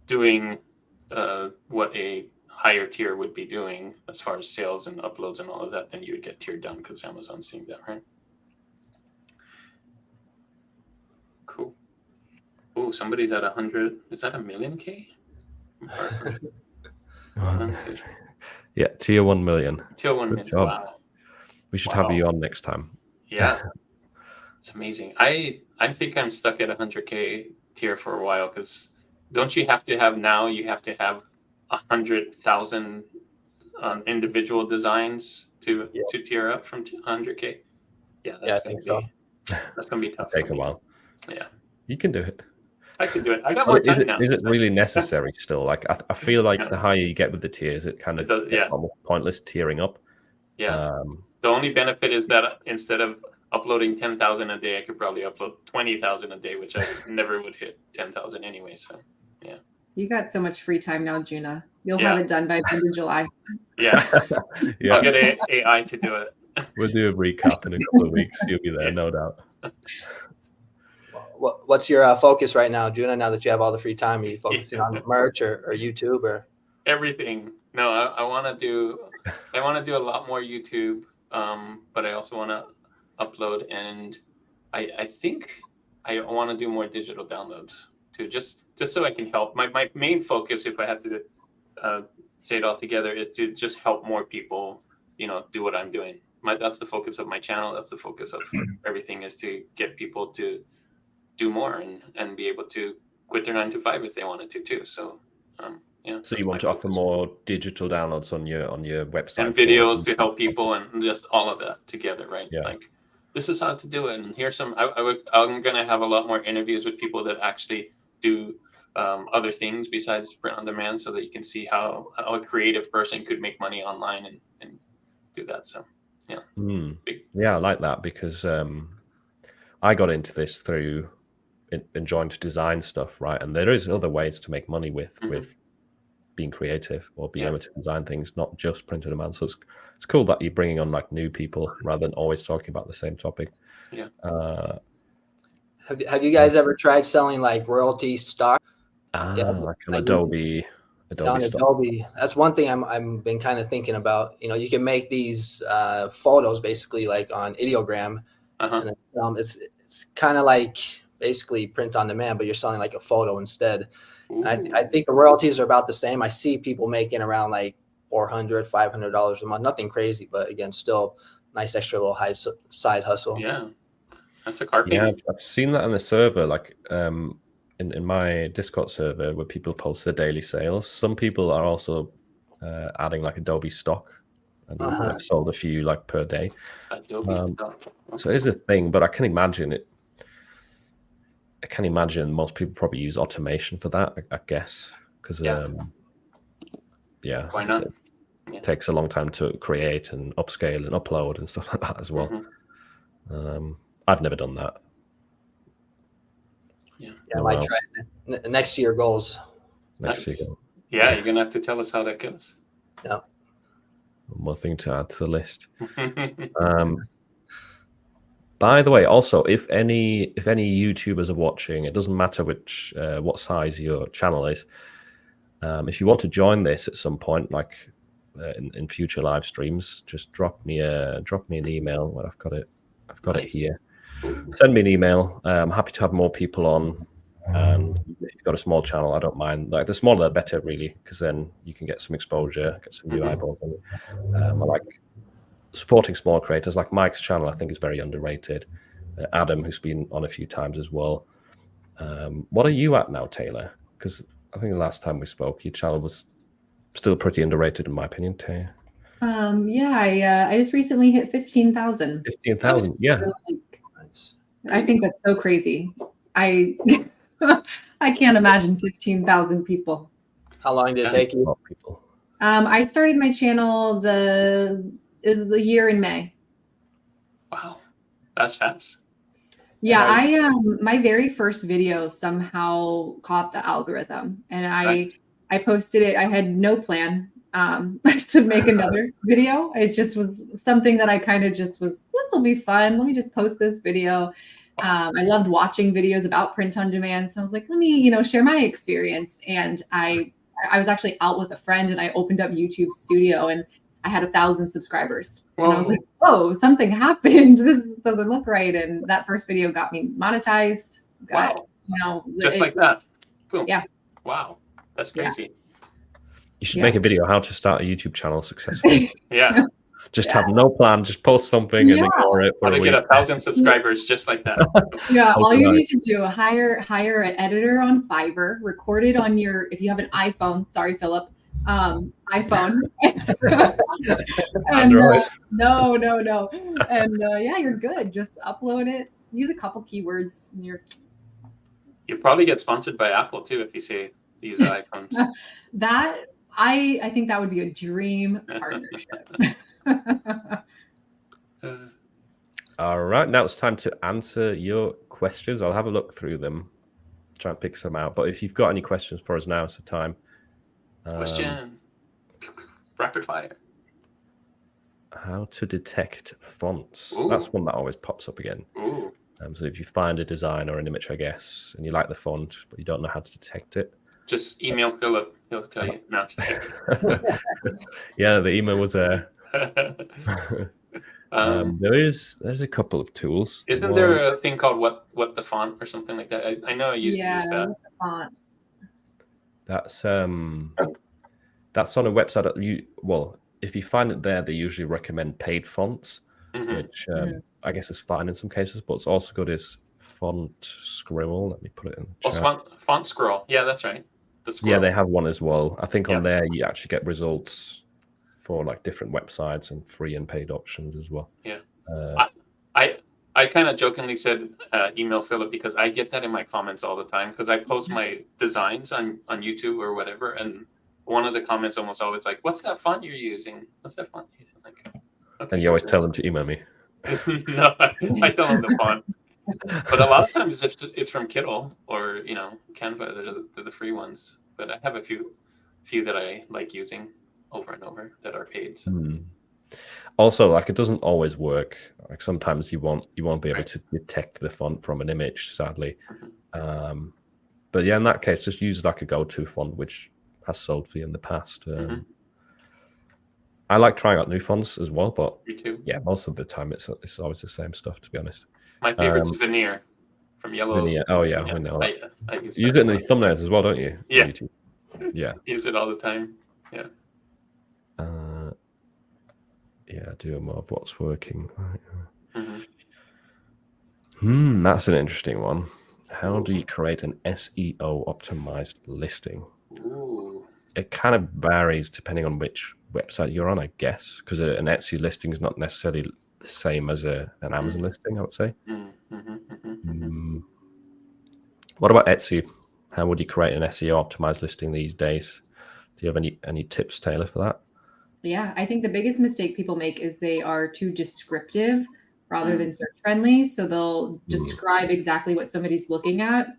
doing what a higher tier would be doing as far as sales and uploads and all of that, then you would get tiered down because Amazon's seeing that, right? Cool. Oh, somebody's at 100. Is that 1,000,000K?
Yeah, tier 1 million.
Tier 1 million. Wow.
We should have you on next time.
Yeah. It's amazing. I think I'm stuck at 100K tier for a while, because don't you have to have 100,000 individual designs to tier up from 100K? Yeah, that's gonna be tough.
Take a while.
Yeah,
you can do it.
I can do it. I got more time now.
Is it really necessary still? Like I feel like the higher you get with the tiers, it kind of almost pointless tiering up.
Yeah. The only benefit is that instead of uploading 10,000 a day, I could probably upload 20,000 a day, which I never would hit 10,000 anyway. So, yeah.
You got so much free time now, Juna. You'll have it done by the end of July.
Yeah. I'll get AI to do it.
We'll do a recap in a couple of weeks. You'll be there, no doubt.
What's your focus right now, Juna? Now that you have all the free time, are you focusing on merch or YouTube or
everything? No, I want to do a lot more YouTube, but I also want to upload, and I think I want to do more digital downloads too, just so I can help. My main focus, if I have to say it all together, is to just help more people, do what I'm doing. That's the focus of my channel. That's the focus of everything, is to get people to do more and be able to quit their 9-to-5 if they wanted to too. So
so you want to offer more digital downloads on your website
and videos to help people, and just all of that together, right?
Yeah.
Like, this is how to do it, and here's some. I'm gonna have a lot more interviews with people that actually do other things besides print on demand, so that you can see how a creative person could make money online and do that. So
I like that, because I got into this through enjoying to design stuff, right? And there is other ways to make money with being creative or being able to design things, not just print on demand. So it's cool that you're bringing on like new people rather than always talking about the same topic.
Yeah.
Have you guys ever tried selling like royalty stock?
Like an Adobe stock.
Adobe. That's one thing I'm been kind of thinking about. You can make these photos basically like on ideogram, and it's kind of like basically print on demand, but you're selling like a photo instead. I think the royalties are about the same. I see people making around like $400, $500 a month. Nothing crazy, but again, still nice extra little side hustle.
Yeah, that's a carpet.
Yeah, I've seen that on the server, like in my Discord server, where people post their daily sales. Some people are also adding like Adobe stock, and I've sold a few like per day.
Adobe stock. Okay.
So it's a thing, but I can imagine it. I can imagine most people probably use automation for that, I guess, because
why not?
It takes a long time to create and upscale and upload and stuff like that as well. I've never done that.
I might try it. Next year goals.
Next year.
Yeah, you're gonna have to tell us how that goes.
Yeah.
One more thing to add to the list. By the way, also, if any YouTubers are watching, it doesn't matter what size your channel is. If you want to join this at some point, like in future live streams, just drop me an email. Well, I've got it here. Send me an email. I'm happy to have more people on. And if you've got a small channel, I don't mind. Like, the smaller the better, really, because then you can get some exposure, get some new eyeballs. I like supporting small creators. Like Mike's channel, I think, is very underrated. Adam, who's been on a few times as well. What are you at now, Taylor? Because I think the last time we spoke, your channel was still pretty underrated, in my opinion, Taylor.
Yeah, I just recently hit 15,000.
15,000. Yeah.
Nice.
I think that's so crazy. I I can't imagine 15,000 people.
How long did it
Yeah.
take
A
you?
lot of people.
I started my channel the year in May.
Wow, that's fast.
Yeah,
And
my very first video somehow caught the algorithm, and
Nice.
I posted it. I had no plan to make another video. It just was something that I kind of just was, this will be fun. Let me just post this video. I loved watching videos about print on demand. So I was like, let me, share my experience. And I was actually out with a friend and I opened up YouTube Studio and I had 1,000 subscribers.
Whoa.
And I was like, oh, something happened. This doesn't look right. And that first video got me monetized. Got,
Wow. Just like that. Boom.
Yeah.
Wow. That's crazy.
You should make a video how to start a YouTube channel successfully.
Yeah.
Just have no plan, just post something and ignore it for
How
a
to
week.
get 1,000 subscribers just like that.
Yeah, all you need to do, hire an editor on Fiverr, record it on your, if you have an iPhone, sorry, Philip, iPhone. And, no. And yeah, you're good. Just upload it. Use a couple keywords. And
You probably get sponsored by Apple too if you say use iPhones.
That, I think that would be a dream partnership.
All right, now it's time to answer your questions. I'll have a look through them, try and pick some out. But if you've got any questions for us, now it's the time.
Question. Rapid fire.
How to detect fonts.
Ooh.
That's one that always pops up again.
Ooh.
So if you find a design or an image, I guess, and you like the font, but you don't know how to detect it.
Just email Philip. He'll tell you. No, just kidding.
Yeah, the email was there. There's a couple of tools.
Isn't there a thing called what the font or something like that? I know I used to use that.
What the font.
That's on a website that if you find it there, they usually recommend paid fonts, which I guess is fine in some cases, but it's also got this font scroll. Let me put it in the chat.
Font scroll. Yeah, that's right. The scroll.
Yeah, they have one as well. I think on there you actually get results for like different websites and free and paid options as well.
Yeah. I kind of jokingly said email Philip because I get that in my comments all the time because I post my designs on YouTube or whatever, and one of the comments almost always like, "What's that font you're using? What's that font?" Like, okay,
and you always tell them to email me.
No, I tell them the font. But a lot of times it's from Kittle or Canva, they're the free ones. But I have a few that I like using over and over that are paid. So.
Also, like it doesn't always work. Like sometimes you won't be able to detect the font from an image, sadly. But yeah, in that case, just use like a go-to font which has sold for you in the past. I like trying out new fonts as well, but
Me too.
Yeah, most of the time it's always the same stuff, to be honest.
My favorite's Veneer from Yellow.
Veneer. Oh yeah, I know.
I use
it in the thumbnails as well, don't you?
Yeah.
YouTube. Yeah.
Use it all the time. Yeah.
Yeah, do more of what's working. That's an interesting one. How do you create an SEO optimized listing?
Ooh.
It kind of varies depending on which website you're on, I guess, because an Etsy listing is not necessarily the same as an Amazon listing, I would say. What about Etsy? How would you create an SEO optimized listing these days? Do you have any tips, Taylor, for that?
Yeah, I think the biggest mistake people make is they are too descriptive rather than search friendly. So they'll describe exactly what somebody's looking at.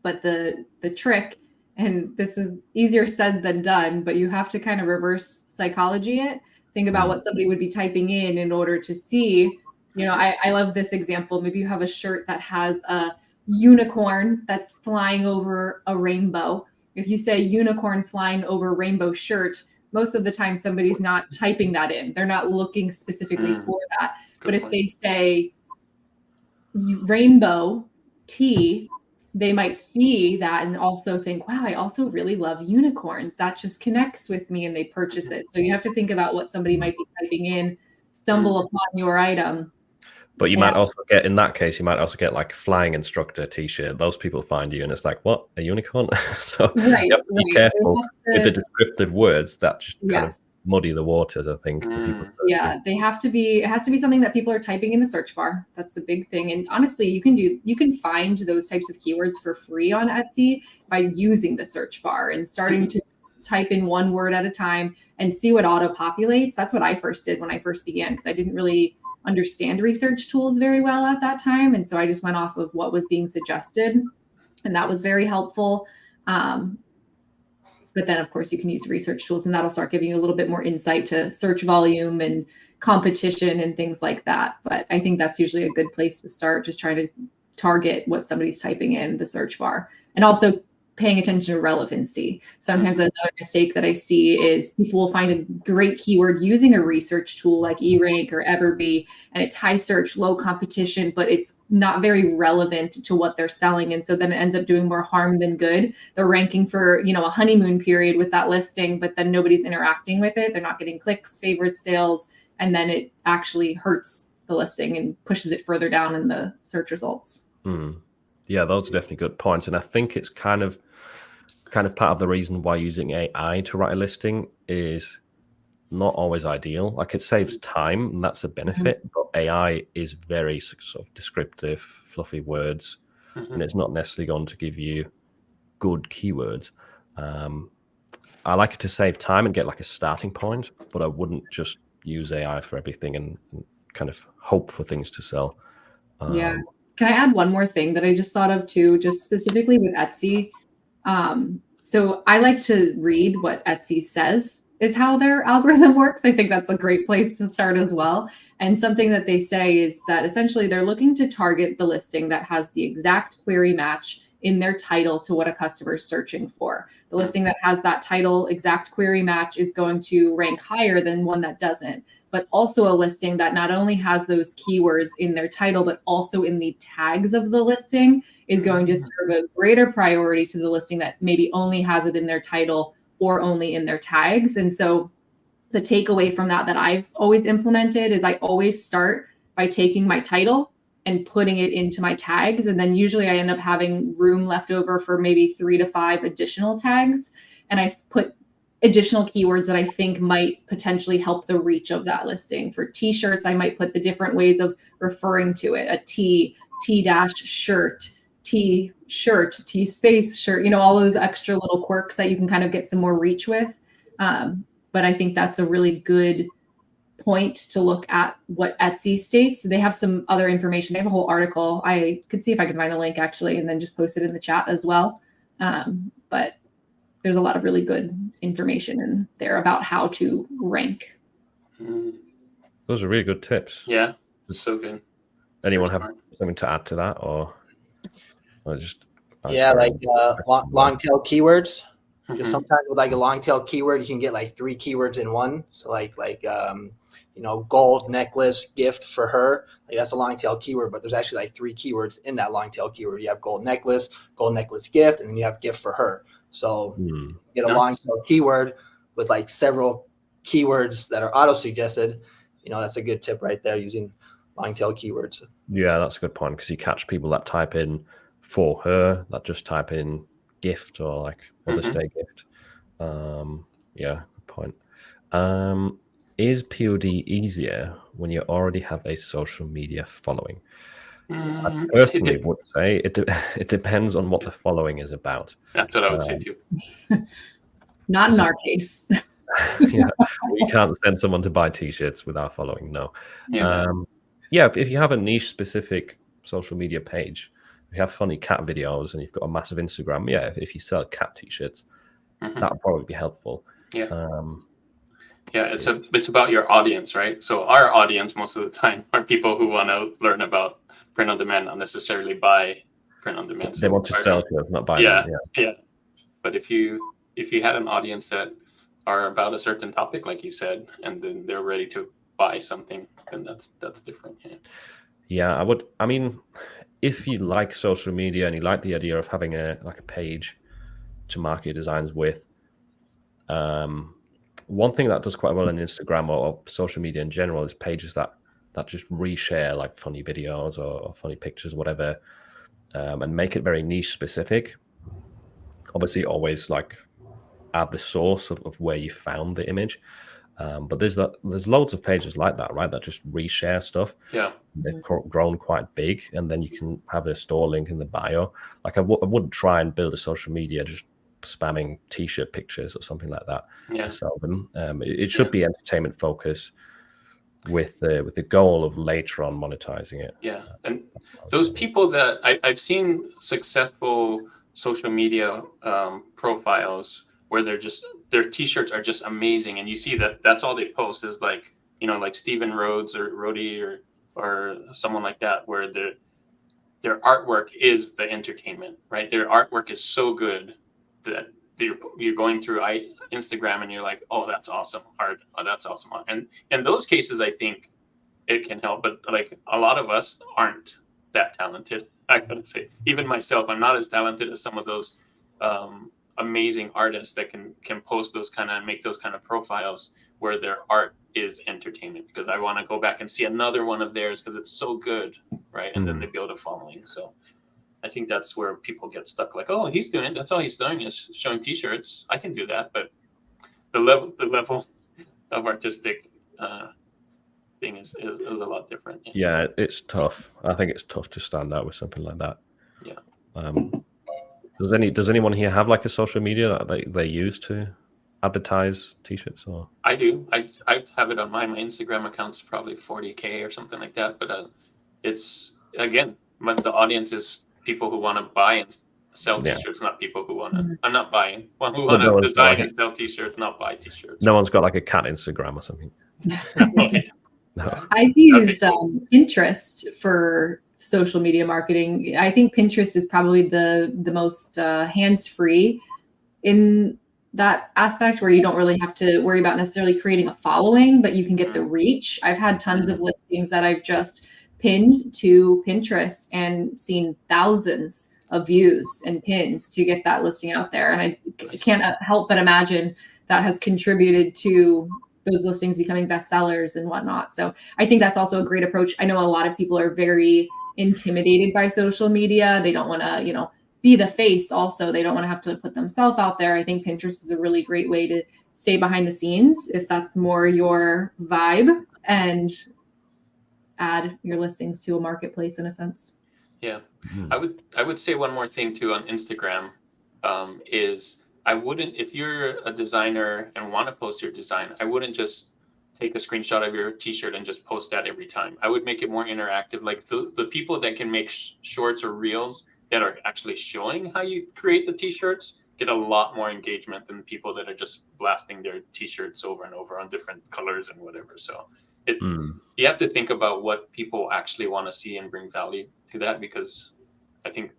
But the trick, and this is easier said than done, but you have to kind of reverse psychology it. Think about what somebody would be typing in order to see. I love this example. Maybe you have a shirt that has a unicorn that's flying over a rainbow. If you say unicorn flying over rainbow shirt, most of the time somebody's not typing that in. They're not looking specifically for that. But if they say rainbow tea, they might see that and also think, wow, I also really love unicorns. That just connects with me, and they purchase it. So you have to think about what somebody might be typing in, stumble upon your item.
But you might also get, in that case, like flying instructor t-shirt. Those people find you and it's like, what, a unicorn? So you have to be careful with the descriptive words that just kind of muddy the waters, I think, for people.
Yeah, they have to be. It has to be something that people are typing in the search bar. That's the big thing. And honestly, you can find those types of keywords for free on Etsy by using the search bar and starting to type in one word at a time and see what auto populates. That's what I first did when I first began, because I didn't really understand research tools very well at that time, and so I just went off of what was being suggested, and that was very helpful. But then, of course, you can use research tools, and that'll start giving you a little bit more insight to search volume and competition and things like that. But I think that's usually a good place to start, just trying to target what somebody's typing in the search bar, and also paying attention to relevancy. Sometimes another mistake that I see is people will find a great keyword using a research tool like eRank or Everbee, and it's high search, low competition, but it's not very relevant to what they're selling. And so then it ends up doing more harm than good. They're ranking for, a honeymoon period with that listing, but then nobody's interacting with it. They're not getting clicks, favorite sales, and then it actually hurts the listing and pushes it further down in the search results.
Yeah, those are definitely good points. And I think it's kind of part of the reason why using AI to write a listing is not always ideal. Like, it saves time, and that's a benefit, but AI is very sort of descriptive, fluffy words, and it's not necessarily going to give you good keywords. I like it to save time and get like a starting point, but I wouldn't just use AI for everything and kind of hope for things to sell.
Yeah. Can I add one more thing that I just thought of too, just specifically with Etsy? So I like to read what Etsy says is how their algorithm works. I think that's a great place to start as well. And something that they say is that essentially they're looking to target the listing that has the exact query match in their title to what a customer is searching for. The listing that has that title exact query match is going to rank higher than one that doesn't. But also a listing that not only has those keywords in their title, but also in the tags of the listing is going to serve a greater priority to the listing that maybe only has it in their title or only in their tags. And so the takeaway from that I've always implemented is I always start by taking my title and putting it into my tags. And then usually I end up having room left over for maybe 3 to 5 additional tags. And I put additional keywords that I think might potentially help the reach of that listing. For t-shirts, I might put the different ways of referring to it: a T-shirt, T-shirt, T-space shirt, all those extra little quirks that you can kind of get some more reach with. But I think that's a really good point to look at what Etsy states. They have some other information. They have a whole article. I could see if I can find the link actually, and then just post it in the chat as well. But there's a lot of really good information in there about how to rank.
Those are really good tips.
Yeah, so good.
Anyone have something to add to that, or just?
Like long tail keywords. Because sometimes with like a long tail keyword, you can get like 3 keywords in one. So like gold necklace gift for her. Like, that's a long tail keyword, but there's actually like 3 keywords in that long tail keyword. You have gold necklace gift, and then you have gift for her. So get a long tail keyword with like several keywords that are auto suggested. That's a good tip right there, using long tail keywords. Yeah,
that's a good point, because you catch people that type in for her, that just type in gift or like Mother's Day gift. Yeah, good point. Is POD easier when you already have a social media following? I personally would say it depends on what the following is about.
That's what I would say too.
Not in our case.
Yeah, we can't send someone to buy t-shirts with our following. No. If you have a niche specific social media page, if you have funny cat videos and you've got a massive Instagram, if you sell cat t-shirts, that would probably be helpful.
It's about your audience, right? So our audience most of the time are people who want to learn about print on demand, not necessarily buy print on demand.
They want to sell to us, not buy them.
Yeah. But if you had an audience that are about a certain topic, like you said, and then they're ready to buy something, then that's different.
Yeah, I would. I mean, if you like social media and you like the idea of having a page to market your designs with, one thing that does quite well on Instagram or social media in general is pages that just reshare like funny videos or funny pictures, whatever, and make it very niche specific. Obviously, always like add the source of where you found the image. But there's loads of pages like that, right? That just reshare stuff.
Yeah.
They've grown quite big, and then you can have a store link in the bio. Like I wouldn't try and build a social media just spamming t-shirt pictures or something like that to sell them. It should be entertainment focused with the goal of later on monetizing it.
Yeah, and those people that I've seen successful social media profiles where their t-shirts are just amazing, and you see that's all they post is like, you know, like Stephen Rhodes or Rhodey or someone like that, where their artwork is the entertainment, right? Their artwork is so good that you're going through Instagram and you're like, oh, that's awesome art. Oh, that's awesome art. And in those cases, I think it can help. But like a lot of us aren't that talented. I gotta say, even myself, I'm not as talented as some of those amazing artists that can post those kind of, make those kind of profiles where their art is entertainment, because I want to go back and see another one of theirs because it's so good, right? And then they build a following. So I think that's where people get stuck. Like, oh, that's all he's doing is showing t-shirts. I can do that, but the level of artistic thing is a lot different.
Yeah, it's tough. I think it's tough to stand out with something like that.
Yeah.
Does anyone here have like a social media that they use to advertise t-shirts? Or
I do. I have it on my Instagram account's probably 40K or something like that. But it's, again, the audience is people who want to buy and sell t-shirts, not people who want to. I'm not buying. One who want to design and sell t-shirts, not buy t-shirts.
No one's got like a cat Instagram or something.
No. I've used Pinterest for social media marketing. I think Pinterest is probably the most hands-free in that aspect, where you don't really have to worry about necessarily creating a following, but you can get the reach. I've had tons of listings that I've just pinned to Pinterest and seen thousands of views and pins to get that listing out there. And I can't help but imagine that has contributed to those listings becoming bestsellers and whatnot. So I think that's also a great approach. I know a lot of people are very intimidated by social media. They don't want to, be the face also. They don't want to have to put themselves out there. I think Pinterest is a really great way to stay behind the scenes if that's more your vibe, and add your listings to a marketplace in a sense.
Yeah. I would say one more thing too on Instagram, is I wouldn't, if you're a designer and want to post your design, I wouldn't just take a screenshot of your t-shirt and just post that every time. I would make it more interactive. Like the people that can make shorts or reels that are actually showing how you create the t-shirts get a lot more engagement than people that are just blasting their t-shirts over and over on different colors and whatever. So you have to think about what people actually want to see and bring value to that, because I think,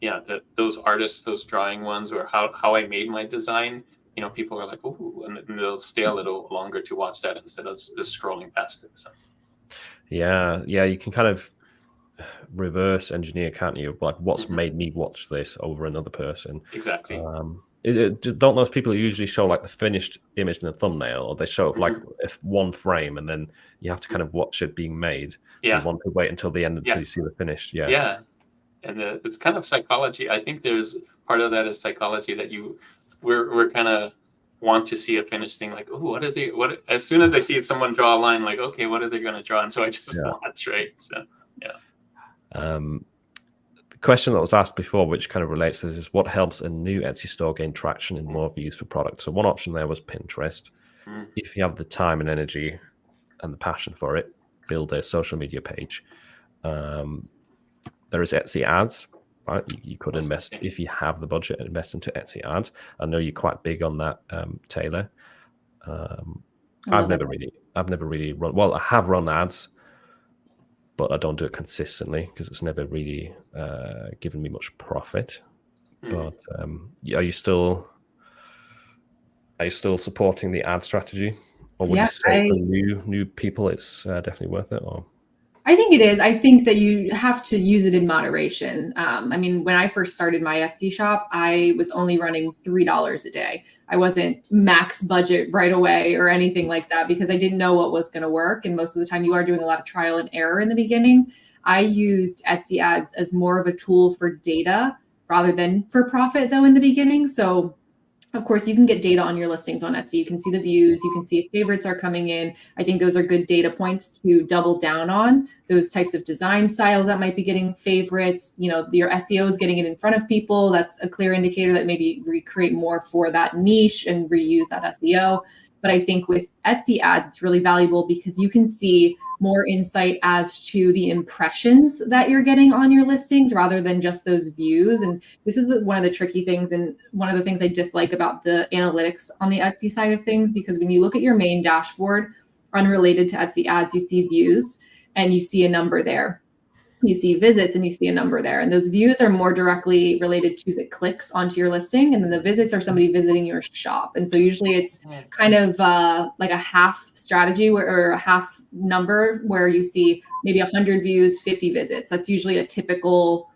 that those artists, those drawing ones, or how I made my design, people are like, ooh, and they'll stay a little longer to watch that instead of just scrolling past it. So
yeah, you can kind of reverse engineer, can't you? Like, what's made me watch this over another person?
Exactly.
Don't those people usually show like the finished image in the thumbnail, or they show like if one frame and then you have to kind of watch it being made? So you want to wait until the end until you see the finished. Yeah.
And it's kind of psychology. I think there's part of that is psychology, that we're kind of want to see a finished thing. Like, oh, as soon as I see someone draw a line, like, okay, what are they going to draw? And so I just watch, right? So,
the question that was asked before, which kind of relates to this, is what helps a new Etsy store gain traction and more views for products? So one option there was Pinterest. If you have the time and energy and the passion for it, build a social media page. There is Etsy ads, right? You could invest, if you have the budget, invest into Etsy ads. I know you're quite big on that, Taylor. I've never really run. Well, I have run ads, but I don't do it consistently because it's never really given me much profit. But are you still supporting the ad strategy, or would you say for new people it's definitely worth it? Or
I think it is. I think that you have to use it in moderation. I mean, when I first started my Etsy shop, I was only running $3 a day. I wasn't max budget right away or anything like that, because I didn't know what was going to work. And most of the time you are doing a lot of trial and error in the beginning. I used Etsy ads as more of a tool for data rather than for profit though in the beginning. So Of course, you can get data on your listings on Etsy. You can see the views. You can see if favorites are coming in. I think those are good data points to double down on. Those types of design styles that might be getting favorites. You know, your SEO is getting it in front of people. That's a clear indicator that maybe recreate more for that niche and reuse that SEO. But I think with Etsy ads, it's really valuable because you can see more insight as to the impressions that you're getting on your listings rather than just those views. And this is one of the tricky things, and one of the things I dislike about the analytics on the Etsy side of things, because when you look at your main dashboard, unrelated to Etsy ads, you see views and you see a number there. You see visits and you see a number there. And those views are more directly related to the clicks onto your listing. And then the visits are somebody visiting your shop. And so usually it's kind of like a half strategy or a half number where you see maybe 100 views, 50 visits. That's usually a typical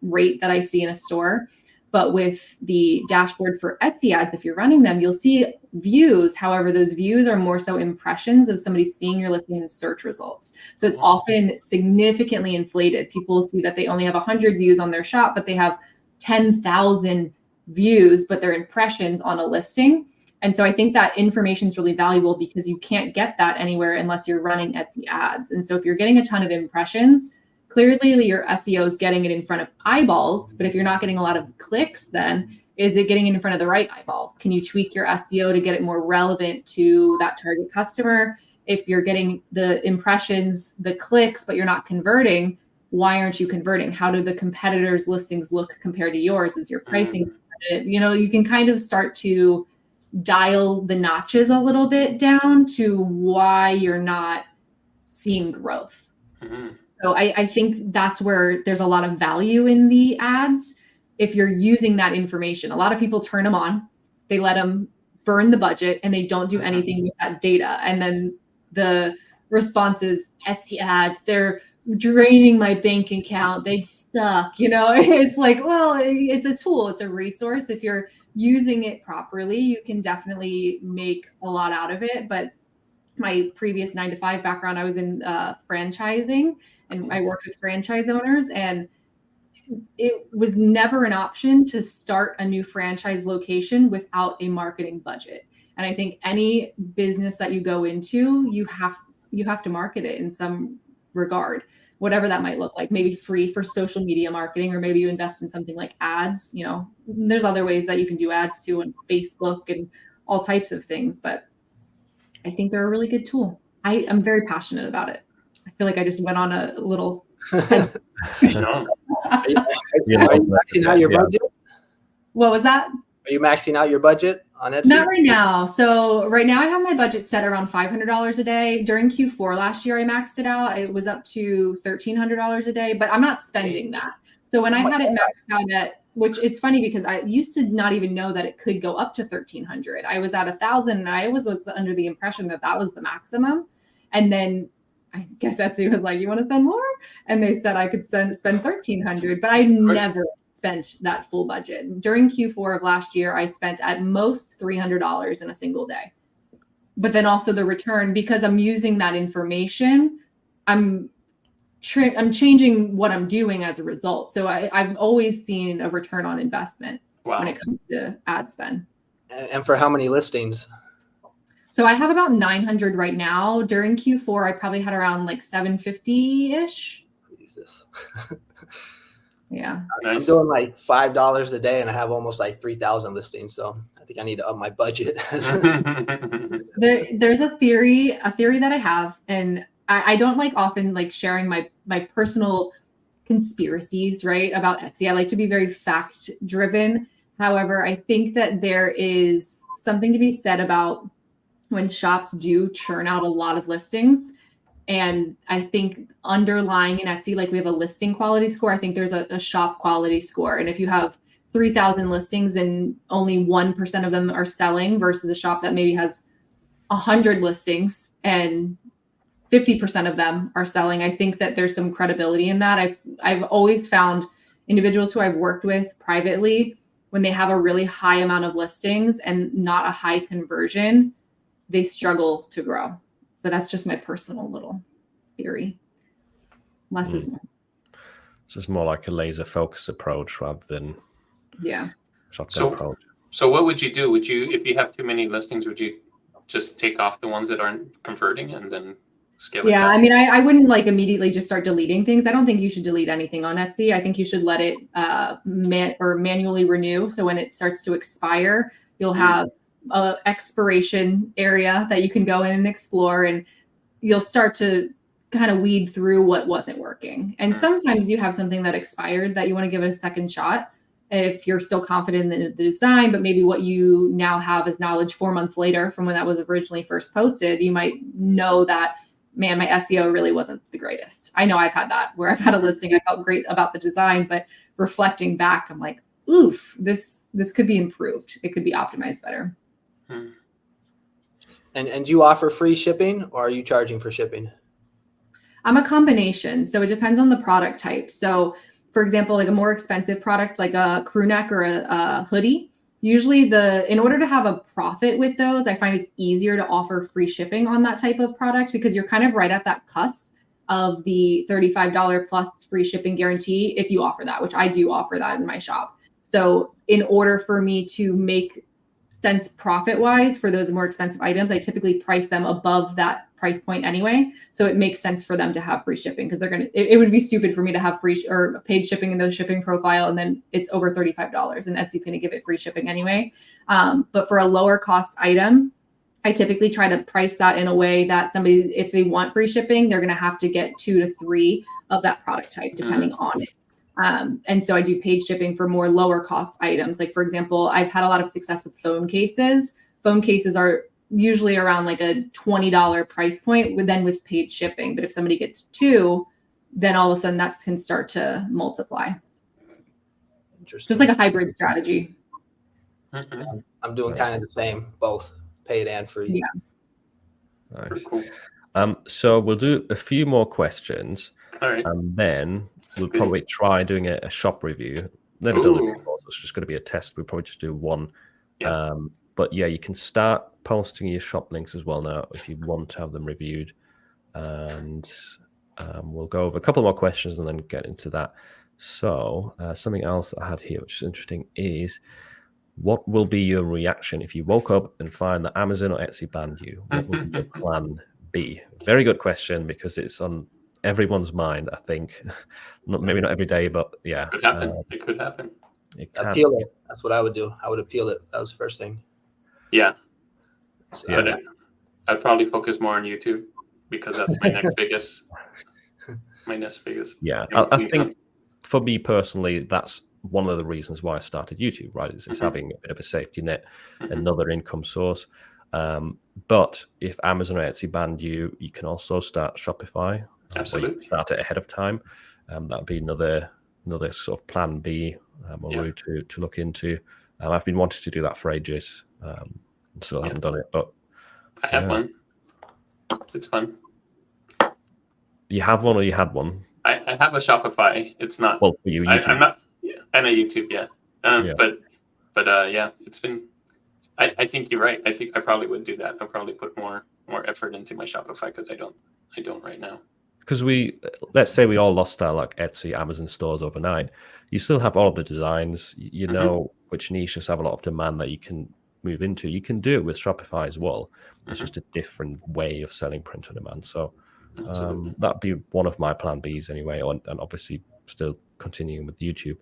rate that I see in a store. But with the dashboard for Etsy ads, if you're running them, you'll see views. However, those views are more so impressions of somebody seeing your listing in search results. So it's often significantly inflated. People see that they only have 100 views on their shop, but they have 10,000 views, but they're impressions on a listing. And so I think that information is really valuable because you can't get that anywhere unless you're running Etsy ads. And so if you're getting a ton of impressions, clearly your SEO is getting it in front of eyeballs, but if you're not getting a lot of clicks, then is it getting in front of the right eyeballs? Can you tweak your SEO to get it more relevant to that target customer? If you're getting the impressions, the clicks, but you're not converting, why aren't you converting? How do the competitors' listings look compared to yours? Is your pricing, you know, you can kind of start to dial the notches a little bit down to why you're not seeing growth. So I think that's where there's a lot of value in the ads. If you're using that information, a lot of people turn them on, they let them burn the budget, and they don't do anything with that data. And then the response is Etsy ads, they're draining my bank account, they suck. You know, it's like, well, it's a tool, it's a resource. If you're using it properly, you can definitely make a lot out of it. But my previous 9-to-5 background, I was in franchising, and I worked with franchise owners, and it was never an option to start a new franchise location without a marketing budget. And I think any business that you go into, you have to market it in some regard, whatever that might look like. Maybe free for social media marketing, or maybe you invest in something like ads. You know, there's other ways that you can do ads too, on Facebook and all types of things. But I think they're a really good tool. I'm very passionate about it. I feel like I just went on a little.
Are you maxing out your budget?
What was that?
Are you maxing out your budget on Etsy?
Not right now. So right now I have my budget set around $500 a day. During Q4 last year, I maxed it out. It was up to $1,300 a day, but I'm not spending that. So when I had it maxed out at, which it's funny because I used to not even know that it could go up to 1,300. I was at 1,000, and I was under the impression that that was the maximum. And then I guess Etsy was like, you want to spend more? And they said I could spend 1,300, but I never spent that full budget. During Q4 of last year, I spent at most $300 in a single day. But then also the return, because I'm using that information, I'm changing what I'm doing as a result. So I've always seen a return on investment when it comes to ad spend.
And for how many listings?
So I have about 900 right now. During Q4, I probably had around like 750-ish.
Jesus.
Yeah.
I'm doing like $5 a day, and I have almost like 3,000 listings. So I think I need to up my budget.
There's a theory that I have, and I don't like often like sharing my personal conspiracies, right, about Etsy. I like to be very fact driven. However, I think that there is something to be said about when shops do churn out a lot of listings. And I think underlying in Etsy, like we have a listing quality score, I think there's a shop quality score. And if you have 3,000 listings and only 1% of them are selling versus a shop that maybe has 100 listings and 50% of them are selling, I think that there's some credibility in that. I've always found individuals who I've worked with privately, when they have a really high amount of listings and not a high conversion, they struggle to grow. But that's just my personal little theory. Less is more.
So it's more like a laser focus approach rather than shotgun approach.
So what would you do? Would you, if you have too many listings, would you just take off the ones that aren't converting and then scale it
Yeah,
down?
I mean, I wouldn't like immediately just start deleting things. I don't think you should delete anything on Etsy. I think you should let it manually renew. So when it starts to expire, you'll have a expiration area that you can go in and explore, and you'll start to kind of weed through what wasn't working. And sometimes you have something that expired that you want to give it a second shot if you're still confident in the design, but maybe what you now have as knowledge 4 months later from when that was originally first posted, you might know that, man, my SEO really wasn't the greatest. I know I've had that where I've had a listing, I felt great about the design, but reflecting back, I'm like, oof, this could be improved. It could be optimized better.
And do you offer free shipping, or are you charging for shipping?
I'm a combination. So it depends on the product type. So for example, like a more expensive product, like a crew neck or a hoodie, usually in order to have a profit with those, I find it's easier to offer free shipping on that type of product because you're kind of right at that cusp of the $35 plus free shipping guarantee if you offer that, which I do offer that in my shop. So in order for me to make sense profit-wise for those more expensive items, I typically price them above that price point anyway. So it makes sense for them to have free shipping because it would be stupid for me to have free or paid shipping in those shipping profile and then it's over $35 and Etsy's going to give it free shipping anyway. But for a lower cost item, I typically try to price that in a way that somebody, if they want free shipping, they're going to have to get 2 to 3 of that product type depending on it. And so I do paid shipping for more lower cost items. Like for example, I've had a lot of success with phone cases. Phone cases are usually around like a $20 price point with paid shipping. But if somebody gets 2, then all of a sudden that can start to multiply.
Interesting.
Just like a hybrid strategy.
I'm doing kind of the same, both paid and free.
Yeah.
Nice.
Cool.
So we'll do a few more questions,
All right.
and then we'll probably try doing a shop review. Never done it before, so it's just going to be a test. We'll probably just do one.
Yeah.
But yeah, you can start posting your shop links as well now if you want to have them reviewed. And we'll go over a couple more questions and then get into that. So something else that I had here, which is interesting, is what will be your reaction if you woke up and find that Amazon or Etsy banned you? What would be your plan B? Very good question because it's on everyone's mind, I think. Maybe not every day, but yeah.
It could happen. It could happen.
It can.
Appeal it. That's what I would do. I would appeal it. That was the first thing.
Yeah.
Yeah.
But I'd probably focus more on YouTube because that's my next biggest. My next biggest.
Yeah, I think for me personally, that's one of the reasons why I started YouTube, right? It's having a bit of a safety net, another income source. But if Amazon or Etsy banned you, you can also start Shopify.
Absolutely.
Start it ahead of time. That'd be another sort of plan B or route to look into. I've been wanting to do that for ages. Still haven't done it, but
I have one. It's fun.
You have one or you had one?
I have a Shopify. It's not.
Well, for you, YouTube.
I'm not. Yeah, and a YouTube, yeah. But yeah, it's been. I think you're right. I think I probably would do that. I'll probably put more effort into my Shopify because I don't right now.
Because let's say we all lost our like Etsy, Amazon stores overnight. You still have all of the designs. You know which niches have a lot of demand that you can move into. You can do it with Shopify as well. It's just a different way of selling print on demand. So that'd be one of my plan Bs anyway, and obviously still continuing with YouTube.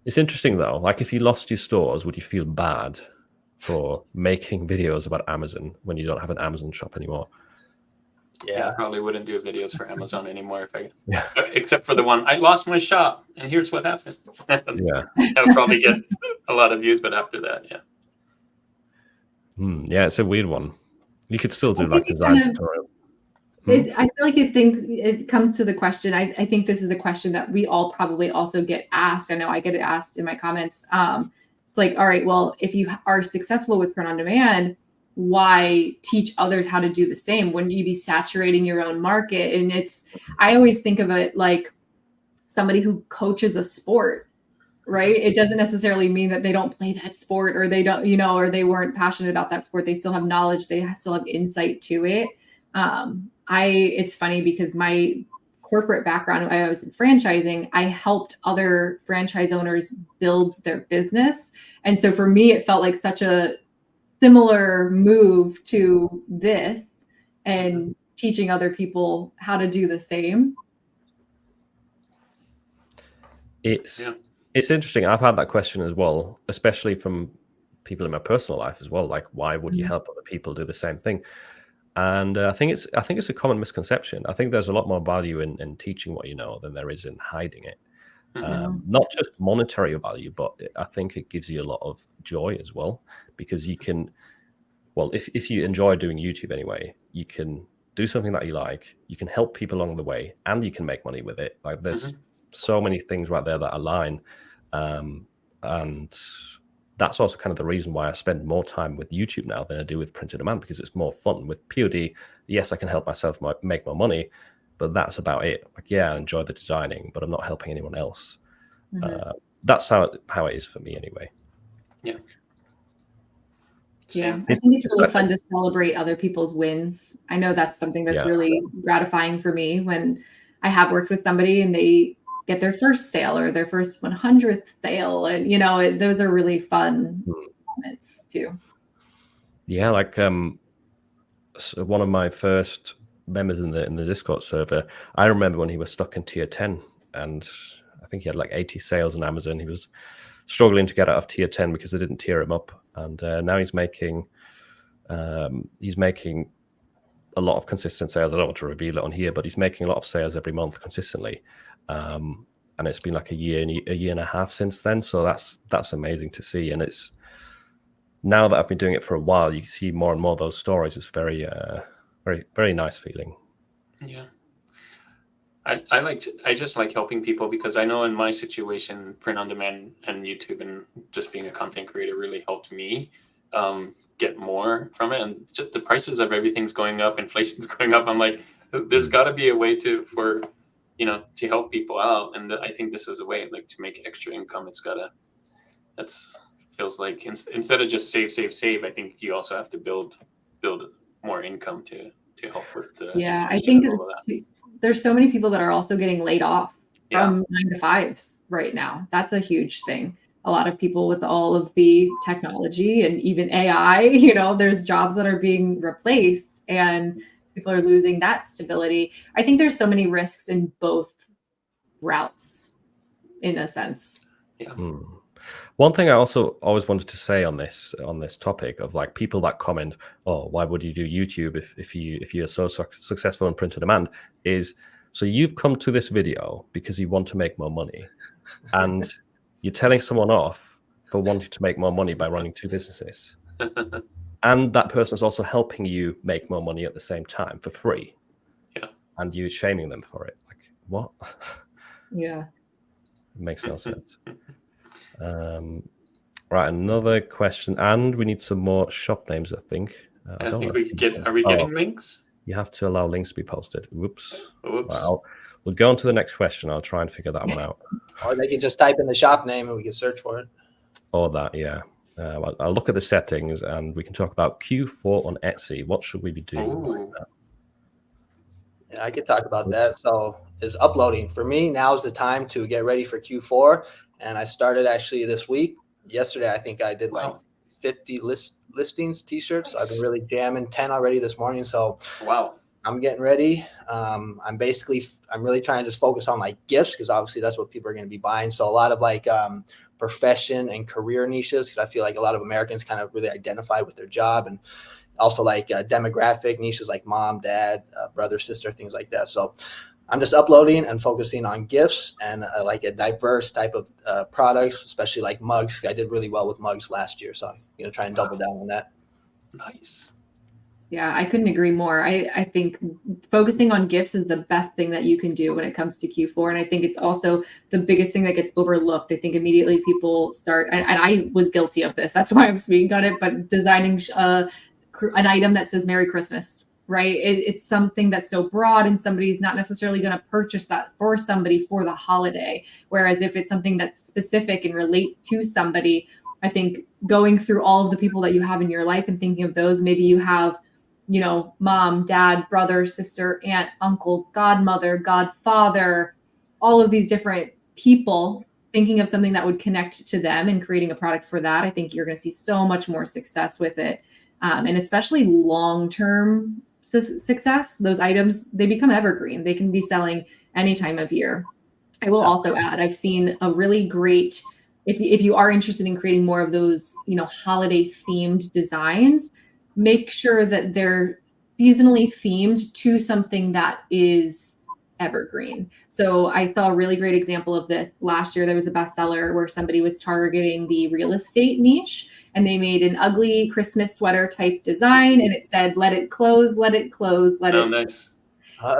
It's interesting though, like if you lost your stores, would you feel bad for making videos about Amazon when you don't have an Amazon shop anymore?
Yeah, I probably wouldn't do videos for Amazon anymore except for the one, I lost my shop and here's what happened.
Yeah.
I would probably get a lot of views, but after that, yeah.
Yeah, it's a weird one. You could still do like design tutorial.
I feel like it comes to the question. I think this is a question that we all probably also get asked. I know I get it asked in my comments. It's like, all right, well, if you are successful with print on demand, why teach others how to do the same? Wouldn't you be saturating your own market? And I always think of it like somebody who coaches a sport, right? It doesn't necessarily mean that they don't play that sport or they don't, or they weren't passionate about that sport. They still have knowledge. They still have insight to it. It's funny because my corporate background, I was in franchising, I helped other franchise owners build their business. And so for me, it felt like such a similar move to this and teaching other people how to do the same.
It's interesting. I've had that question as well, especially from people in my personal life as well. Like, why would you help other people do the same thing? And I think it's a common misconception. I think there's a lot more value in teaching what you know than there is in hiding it. Not just monetary value, but I think it gives you a lot of joy as well, because you can, well, if you enjoy doing YouTube anyway, you can do something that you like, you can help people along the way, and you can make money with it. Like, there's so many things right there that align. And that's also kind of the reason why I spend more time with YouTube now than I do with print on demand, because it's more fun. With POD, yes, I can help myself make more money, but that's about it. Like, yeah, I enjoy the designing, but I'm not helping anyone else. That's how it is for me anyway.
Yeah.
Yeah, I think it's really fun to celebrate other people's wins. I know that's something that's really gratifying for me when I have worked with somebody and they get their first sale or their first 100th sale. And, you know, those are really fun moments too. Yeah,
like so one of my first members in the Discord server, I remember when he was stuck in tier 10, and I think he had like 80 sales on Amazon. He was struggling to get out of tier 10 because they didn't tier him up. And now he's making a lot of consistent sales. I don't want to reveal it on here, but he's making a lot of sales every month consistently. And it's been like a year and a half since then. So that's amazing to see. And it's, now that I've been doing it for a while, you see more and more of those stories. It's very, very nice feeling.
Yeah. I just like helping people, because I know in my situation, print on demand and YouTube and just being a content creator really helped me get more from it. And just the prices of everything's going up, inflation's going up. I'm like, there's got to be a way to help people out. And I think this is a way, like, to make extra income. Feels like instead of just save, I think you also have to build more income to help with the.
Yeah, I think there's so many people that are also getting laid off from 9-to-5s right now. That's a huge thing. A lot of people with all of the technology and even AI, you know, there's jobs that are being replaced and people are losing that stability. I think there's so many risks in both routes, in a sense.
Yeah.
One thing I also always wanted to say on this topic of, like, people that comment, "Oh, why would you do YouTube if you're so successful in print on demand?" is, so you've come to this video because you want to make more money, and you're telling someone off for wanting to make more money by running two businesses, and that person's also helping you make more money at the same time for free.
Yeah,
and you're shaming them for it. Like, what?
Yeah,
it makes no sense. Right, another question, and we need some more shop names, I think.
I think we could get. Are we getting links?
You have to allow links to be posted. Whoops.
Oops.
Right, we'll go on to the next question. I'll try and figure that one out.
Or they can just type in the shop name and we can search for it.
Or that, yeah. I'll look at the settings and we can talk about Q4 on Etsy. What should we be doing right now?
Yeah, I could talk about that. So is uploading. For me, now's the time to get ready for Q4. And I started actually this week. Yesterday, I think I did like 50 listings, t-shirts. I've been really jamming 10 already this morning. So
wow,
I'm getting ready. I'm really trying to just focus on like gifts, because obviously that's what people are going to be buying. So a lot of like profession and career niches, because I feel like a lot of Americans kind of really identify with their job, and also like demographic niches like mom, dad, brother, sister, things like that. So I'm just uploading and focusing on gifts and like a diverse type of products, especially like mugs. I did really well with mugs last year, so I'm going to try and double down on that.
Nice.
Yeah, I couldn't agree more. I think focusing on gifts is the best thing that you can do when it comes to Q4. And I think it's also the biggest thing that gets overlooked. I think immediately people start, and I was guilty of this, that's why I'm speaking on it, but designing an item that says Merry Christmas. Right. It's something that's so broad, and somebody's not necessarily going to purchase that for somebody for the holiday. Whereas if it's something that's specific and relates to somebody, I think going through all of the people that you have in your life and thinking of those, maybe you have mom, dad, brother, sister, aunt, uncle, godmother, godfather, all of these different people, thinking of something that would connect to them and creating a product for that. I think you're going to see so much more success with it. And especially long-term success, those items, they become evergreen. They can be selling any time of year. I will also add, I've seen a really great, if you are interested in creating more of those, holiday themed designs, make sure that they're seasonally themed to something that is evergreen. So I saw a really great example of this. Last year, there was a bestseller where somebody was targeting the real estate niche, and they made an ugly Christmas sweater type design, and it said, "Let it close, let it close, let it."
Nice.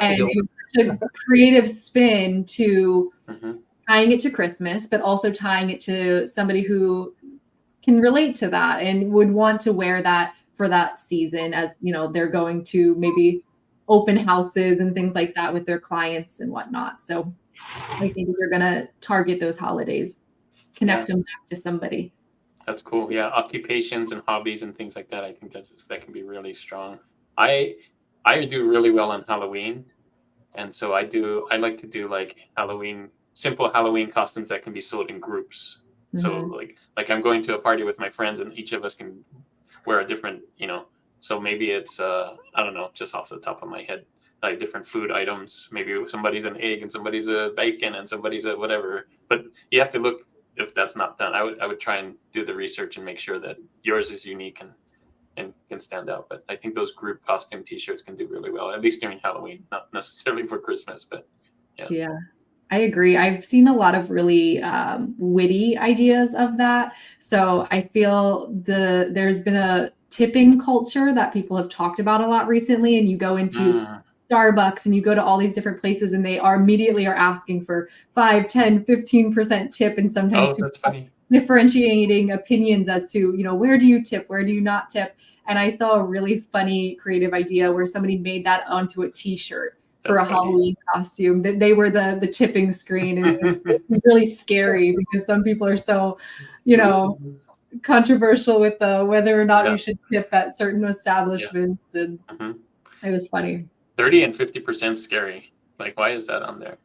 And it was such a creative spin to tying it to Christmas, but also tying it to somebody who can relate to that and would want to wear that for that season, as they're going to maybe open houses and things like that with their clients and whatnot. So I think if you're going to target those holidays, connect them back to somebody.
That's cool. Yeah, occupations and hobbies and things like that. I think that can be really strong. I do really well on Halloween, and so I like to do like simple Halloween costumes that can be sold in groups. So like I'm going to a party with my friends, and each of us can wear a different, so maybe it's I don't know, just off the top of my head, like different food items. Maybe somebody's an egg and somebody's a bacon and somebody's a whatever. But you have to look. If that's not done, I would try and do the research and make sure that yours is unique and can stand out. But I think those group costume T-shirts can do really well, at least during Halloween, not necessarily for Christmas, but yeah.
Yeah, I agree. I've seen a lot of really witty ideas of that. So I feel there's been a tipping culture that people have talked about a lot recently, and you go into Starbucks and you go to all these different places, and they immediately are asking for 5, 10, 15% tip. And sometimes
that's funny.
Differentiating opinions as to, where do you tip? Where do you not tip? And I saw a really funny creative idea where somebody made that onto a T-shirt for a Halloween costume. They were the tipping screen. And it was really scary because some people are so, controversial with whether or not you should tip at certain establishments. And it was funny.
30 and 50% scary. Like, why is that on there?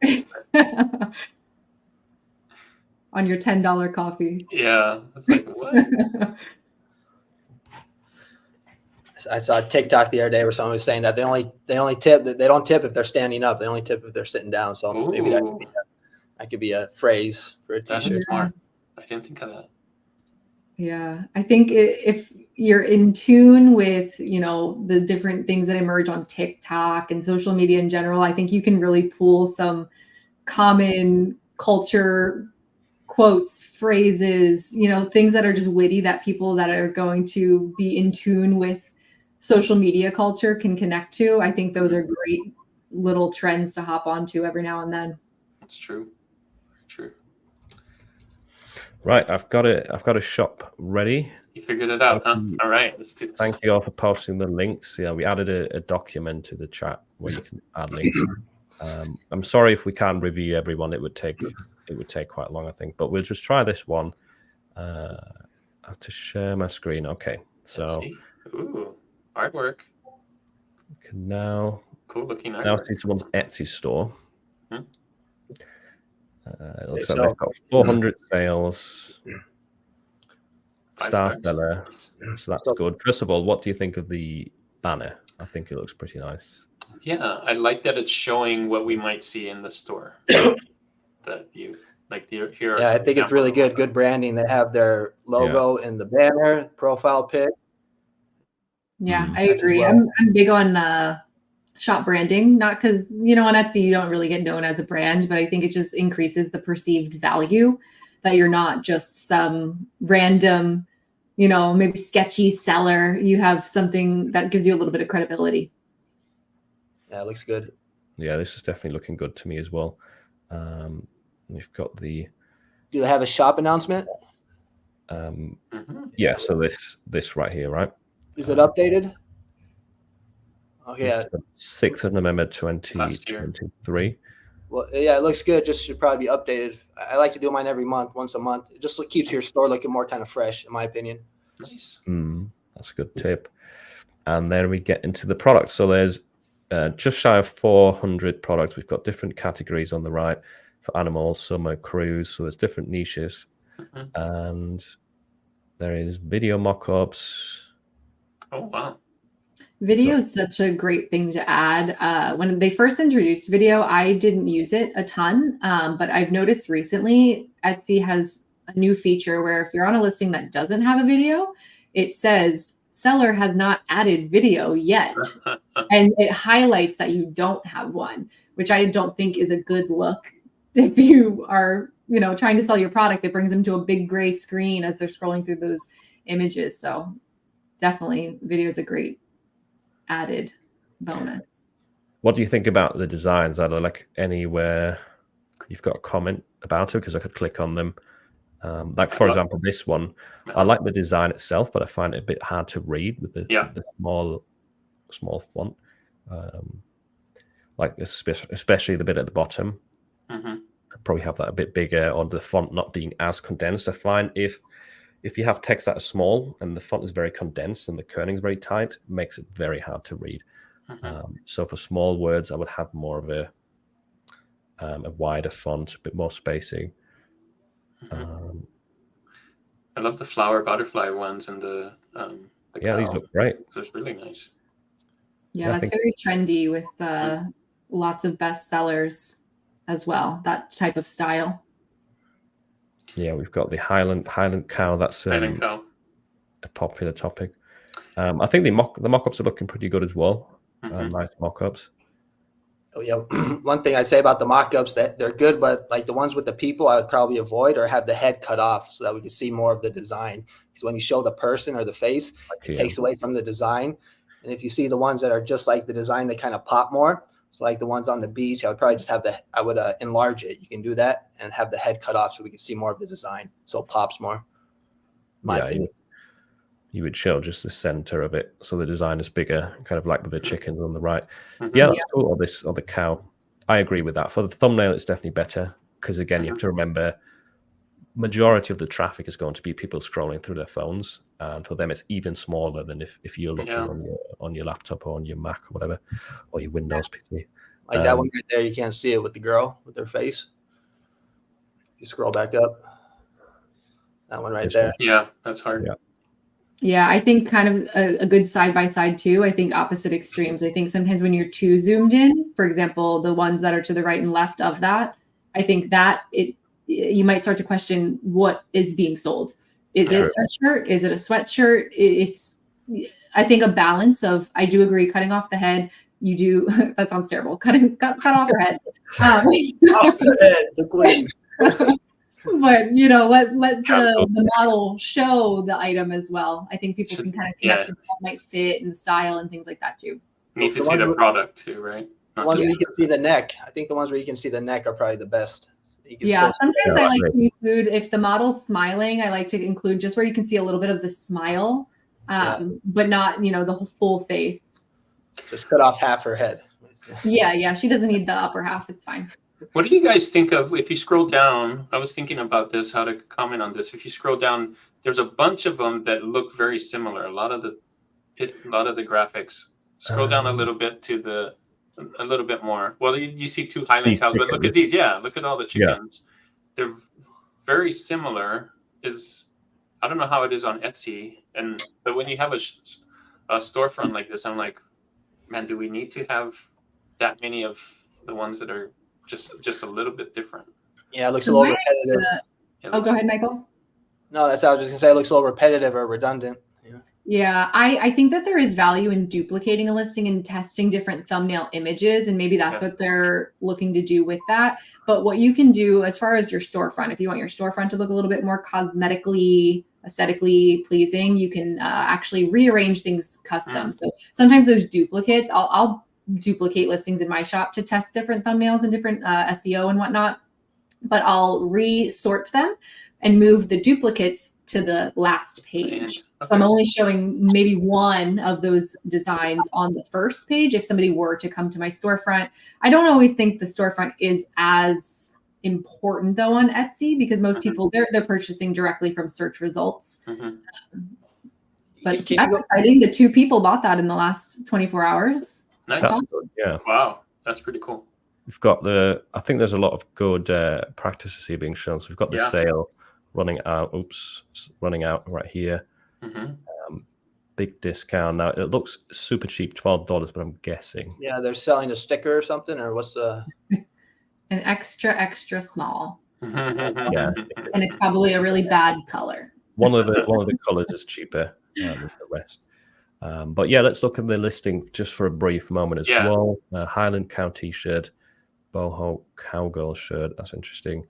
On your $10 coffee.
Yeah. It's like, what?
I saw a TikTok the other day where someone was saying that they only tip, they don't tip if they're standing up. They only tip if they're sitting down. So maybe that could be a phrase for a T-shirt.
That's smart. I didn't think of that.
Yeah, I think if you're in tune with, the different things that emerge on TikTok and social media in general, I think you can really pull some common culture quotes, phrases, things that are just witty that people that are going to be in tune with social media culture can connect to. I think those are great little trends to hop onto every now and then.
That's true. True.
Right, I've got a shop ready.
You figured it out, huh? All right, let's do this.
Thank you all for posting the links. Yeah, we added a document to the chat where you can add links. I'm sorry if we can't review everyone. It would take quite long, I think. But we'll just try this one. I have to share my screen. Okay, so
ooh, artwork.
We can now
cool looking artwork.
Now see someone's Etsy store. It looks like they've got 400 sales. Star seller, so that's good. First of all, what do you think of the banner? I think it looks pretty nice.
Yeah, I like that it's showing what we might see in the store. That you like here.
Yeah, I think it's really good. Good branding. They have their logo in the banner, profile pic.
Yeah, I agree. Well. I'm big on shop branding, not because on Etsy you don't really get known as a brand, but I think it just increases the perceived value that you're not just some random, maybe sketchy seller. You have something that gives you a little bit of credibility.
Yeah, it looks good.
Yeah, this is definitely looking good to me as well. We've got the.
Do they have a shop announcement?
Yeah, so this right here, right?
Is it updated? Oh yeah,
6th of November 2023.
Well, yeah, it looks good. Just should probably be updated. I like to do mine every month, once a month. It just keeps your store looking more kind of fresh, in my opinion.
Nice.
That's a good tip. And then we get into the products. So there's just shy of 400 products. We've got different categories on the right for animals, summer, cruise. So there's different niches. And there is video mock-ups.
Oh, wow.
Video is such a great thing to add. When they first introduced video, I didn't use it a ton, but I've noticed recently Etsy has a new feature where if you're on a listing that doesn't have a video, it says seller has not added video yet. And it highlights that you don't have one, which I don't think is a good look. If you are, trying to sell your product, it brings them to a big gray screen as they're scrolling through those images. So definitely video is a great added bonus.
What do you think about the designs? Are there like anywhere you've got a comment about it? Because I could click on them. Like for example, this one, I like the design itself, but I find it a bit hard to read with the small font. Like especially the bit at the bottom. I'd probably have that a bit bigger, or the font not being as condensed. I find if you have text that is small and the font is very condensed and the kerning is very tight, it makes it very hard to read. So for small words, I would have more of a wider font, a bit more spacing.
I love the flower butterfly ones and the
these look great.
So it's really nice.
Yeah, that's very trendy with lots of bestsellers as well. That type of style.
Yeah, we've got the Highland cow. That's
Highland cow.
A popular topic. I think the mock-ups are looking pretty good as well. Nice mock-ups.
Oh yeah, one thing I'd say about the mock-ups, that they're good, but like the ones with the people, I would probably avoid or have the head cut off so that we could see more of the design. Because when you show the person or the face, it takes away from the design. And if you see the ones that are just like the design, they kind of pop more. So like the ones on the beach, I would probably just have enlarge it. You can do that and have the head cut off so we can see more of the design, so it pops more.
You would show just the center of it, so the design is bigger, kind of like with the chickens on the right. Yeah, that's cool. Or the cow. I agree with that. For the thumbnail, it's definitely better because again, you have to remember, majority of the traffic is going to be people scrolling through their phones, and for them, it's even smaller than if you're looking on your laptop or on your Mac or whatever, or your Windows PC.
Like that one right there, you can't see it with the girl with her face. You scroll back up. That one right there.
Yeah, that's hard.
Yeah, I think kind of a good side-by-side too. I think opposite extremes. I think sometimes when you're too zoomed in, for example, the ones that are to the right and left of that, I think that you might start to question what is being sold. Is it a shirt? Is it a sweatshirt? I think a balance of, I do agree, cutting off the head. You do, that sounds terrible. Cut off her head. Off
the head, the queen.
But let the model show the item as well. I think people can kind of connect with what might fit and the style and things like that too.
Need to see the product too, right?
The ones where you can see the neck. I think the ones where you can see the neck are probably the best.
Sometimes I like to include, if the model's smiling, I like to include just where you can see a little bit of the smile, but not the full face.
Just cut off half her head.
Yeah, she doesn't need the upper half. It's fine.
What do you guys think of, if you scroll down, I was thinking about this, how to comment on this. If you scroll down, there's a bunch of them that look very similar. A lot of the graphics. Scroll down a little bit a little bit more. Well, you see two Highland cows, but look at these. Yeah, look at all the chickens. Yeah. They're very similar. I don't know how it is on Etsy, but when you have a storefront like this, I'm like, man, do we need to have that many of the ones that are just a little bit different?
Yeah, it looks a little repetitive.
Go ahead, Michael.
No, that's what I was just gonna say. It looks a little repetitive or redundant.
Yeah, I think that there is value in duplicating a listing and testing different thumbnail images, and maybe that's what they're looking to do with that. But what you can do as far as your storefront, if you want your storefront to look a little bit more cosmetically, aesthetically pleasing, you can actually rearrange things custom. So sometimes those duplicates, I'll duplicate listings in my shop to test different thumbnails and different SEO and whatnot, but I'll resort them and move the duplicates to the last page. So I'm only showing maybe one of those designs on the first page if somebody were to come to my storefront. I don't always think the storefront is as important though on Etsy, because most people, they're purchasing directly from search results. But
Can you
that's
go-
exciting. The 2 people bought that in the last 24 hours.
Nice.
That's good, yeah.
Wow, that's pretty cool.
We've got I think there's a lot of good practices here being shown. So we've got the sale running out. Oops, running out right here. Big discount. Now it looks super cheap, $12, but I'm guessing.
Yeah, they're selling a sticker or something, or what's the?
An extra small.
Yeah.
And it's probably a really bad color.
One of the colors is cheaper than the rest. But yeah, let's look at the listing just for a brief moment as well. Highland Cow t-shirt, boho cowgirl shirt. That's interesting.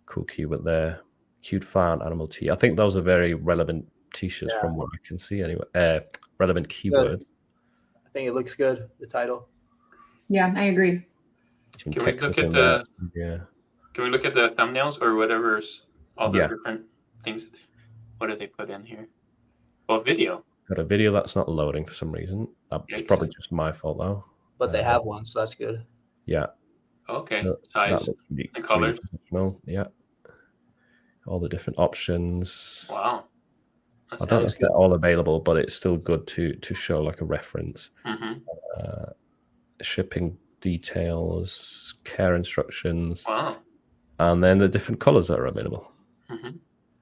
Cool keyword there. Cute farm animal tee. I think those are very relevant t-shirts from what I can see anyway. Relevant keywords.
I think it looks good. The title.
Yeah, I agree.
Can we look at the Can we look at the thumbnails or whatever's all the different things? What do they put in here? Oh, video.
Got a video that's not loading for some reason. It's probably just my fault though.
But they have one, so that's good.
Yeah.
Okay. Size and colors.
Yeah. All the different options.
Wow.
I don't know if they're all available, but it's still good to show like a reference. Shipping details, care instructions.
Wow.
And then the different colors that are available.
It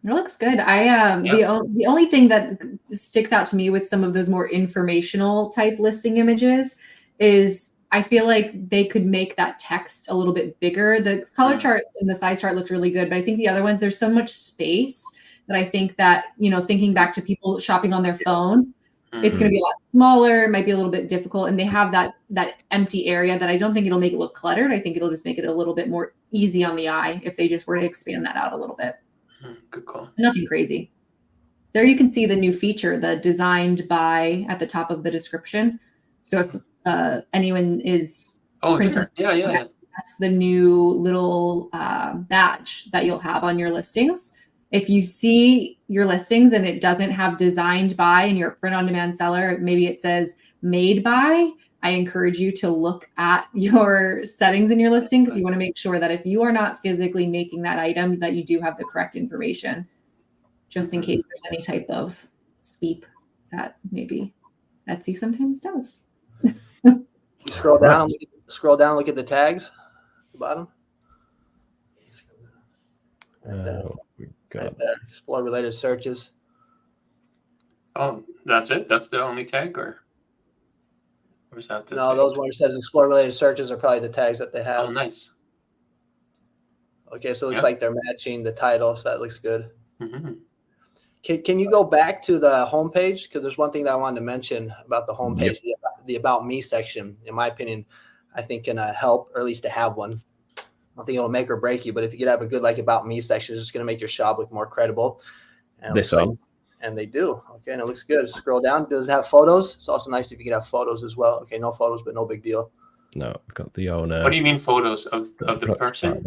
looks good. The only thing that sticks out to me with some of those more informational type listing images is I feel like they could make that text a little bit bigger. The color chart and the size chart looks really good, but I think the other ones, there's so much space that I think that, thinking back to people shopping on their phone, it's going to be a lot smaller, it might be a little bit difficult. And they have that empty area that I don't think it'll make it look cluttered. I think it'll just make it a little bit more easy on the eye if they just were to expand that out a little bit.
Good call.
Nothing crazy. There you can see the new feature, the designed by at the top of the description. So if anyone is printing, that's the new little badge that you'll have on your listings. If you see your listings and it doesn't have designed by and you're a print on demand seller, maybe it says made by, I encourage you to look at your settings in your listing because you want to make sure that if you are not physically making that item, that you do have the correct information, just in case there's any type of sweep that maybe Etsy sometimes does.
You scroll down, look at the tags at the bottom. Right there. Explore related searches.
Oh, that's it? That's the only tag, or is that the
No, those ones that says explore related searches are probably the tags that they have.
Oh, nice.
Okay, so it looks like they're matching the title, so that looks good. Can you go back to the homepage? Because there's one thing that I wanted to mention about the homepage, the About Me section. In my opinion, I think can help, or at least to have one. I don't think it'll make or break you, but if you could have a good About Me section, it's just going to make your shop look more credible. And and they do. Okay, and it looks good. Scroll down. Does it have photos? It's also nice if you could have photos as well. Okay, no photos, but no big deal.
No, we've got the owner.
What do you mean photos of the person?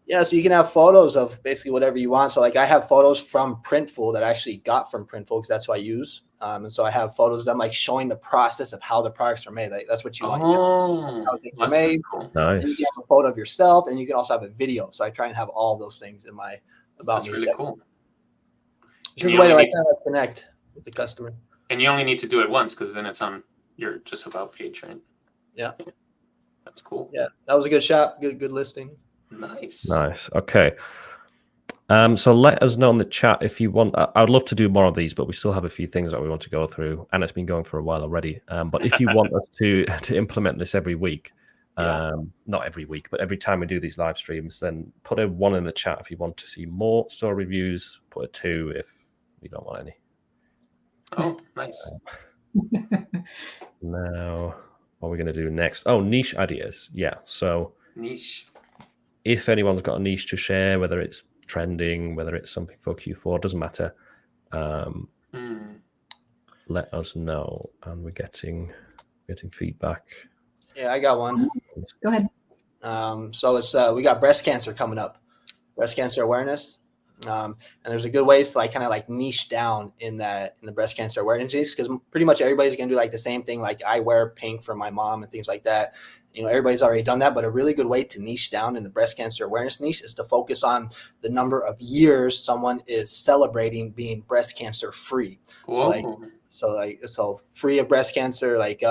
Yeah, so you can have photos of basically whatever you want. So like I have photos from Printful that I actually got from Printful because that's what I use. And so I have photos of them like showing the process of how the products are made. Like, that's what you want.
Oh,
that's made.
Cool. Nice.
And you can have a photo of yourself, and you can also have a video. So I try and have all those things in my About Me.
That's really cool.
It's just a way to connect with the customer.
And you only need to do it once because then it's on your just About page, right?
Yeah.
That's cool.
Yeah, that was a good shot. Good listing.
Nice.
Okay. So let us know in the chat if you want. I'd love to do more of these, but we still have a few things that we want to go through, and it's been going for a while already. But if you want us to implement this every week, not every week, but every time we do these live streams, then put a 1 in the chat if you want to see more store reviews. Put a 2 if you don't want any.
Oh, nice.
Now, what are we going to do next? Oh, niche ideas. Yeah. So
niche.
If anyone's got a niche to share, whether it's trending, whether it's something for Q4, doesn't matter. Let us know, and we're getting feedback.
Yeah, I got one.
Go ahead.
So it's we got breast cancer coming up, breast cancer awareness And there's a good ways to like kind of like niche down in the breast cancer awareness, because pretty much everybody's gonna do like the same thing. Like I wear pink for my mom and things like that. Everybody's already done that, but a really good way to niche down in the breast cancer awareness niche is to focus on the number of years someone is celebrating being breast cancer free.
Whoa.
So free of breast cancer, like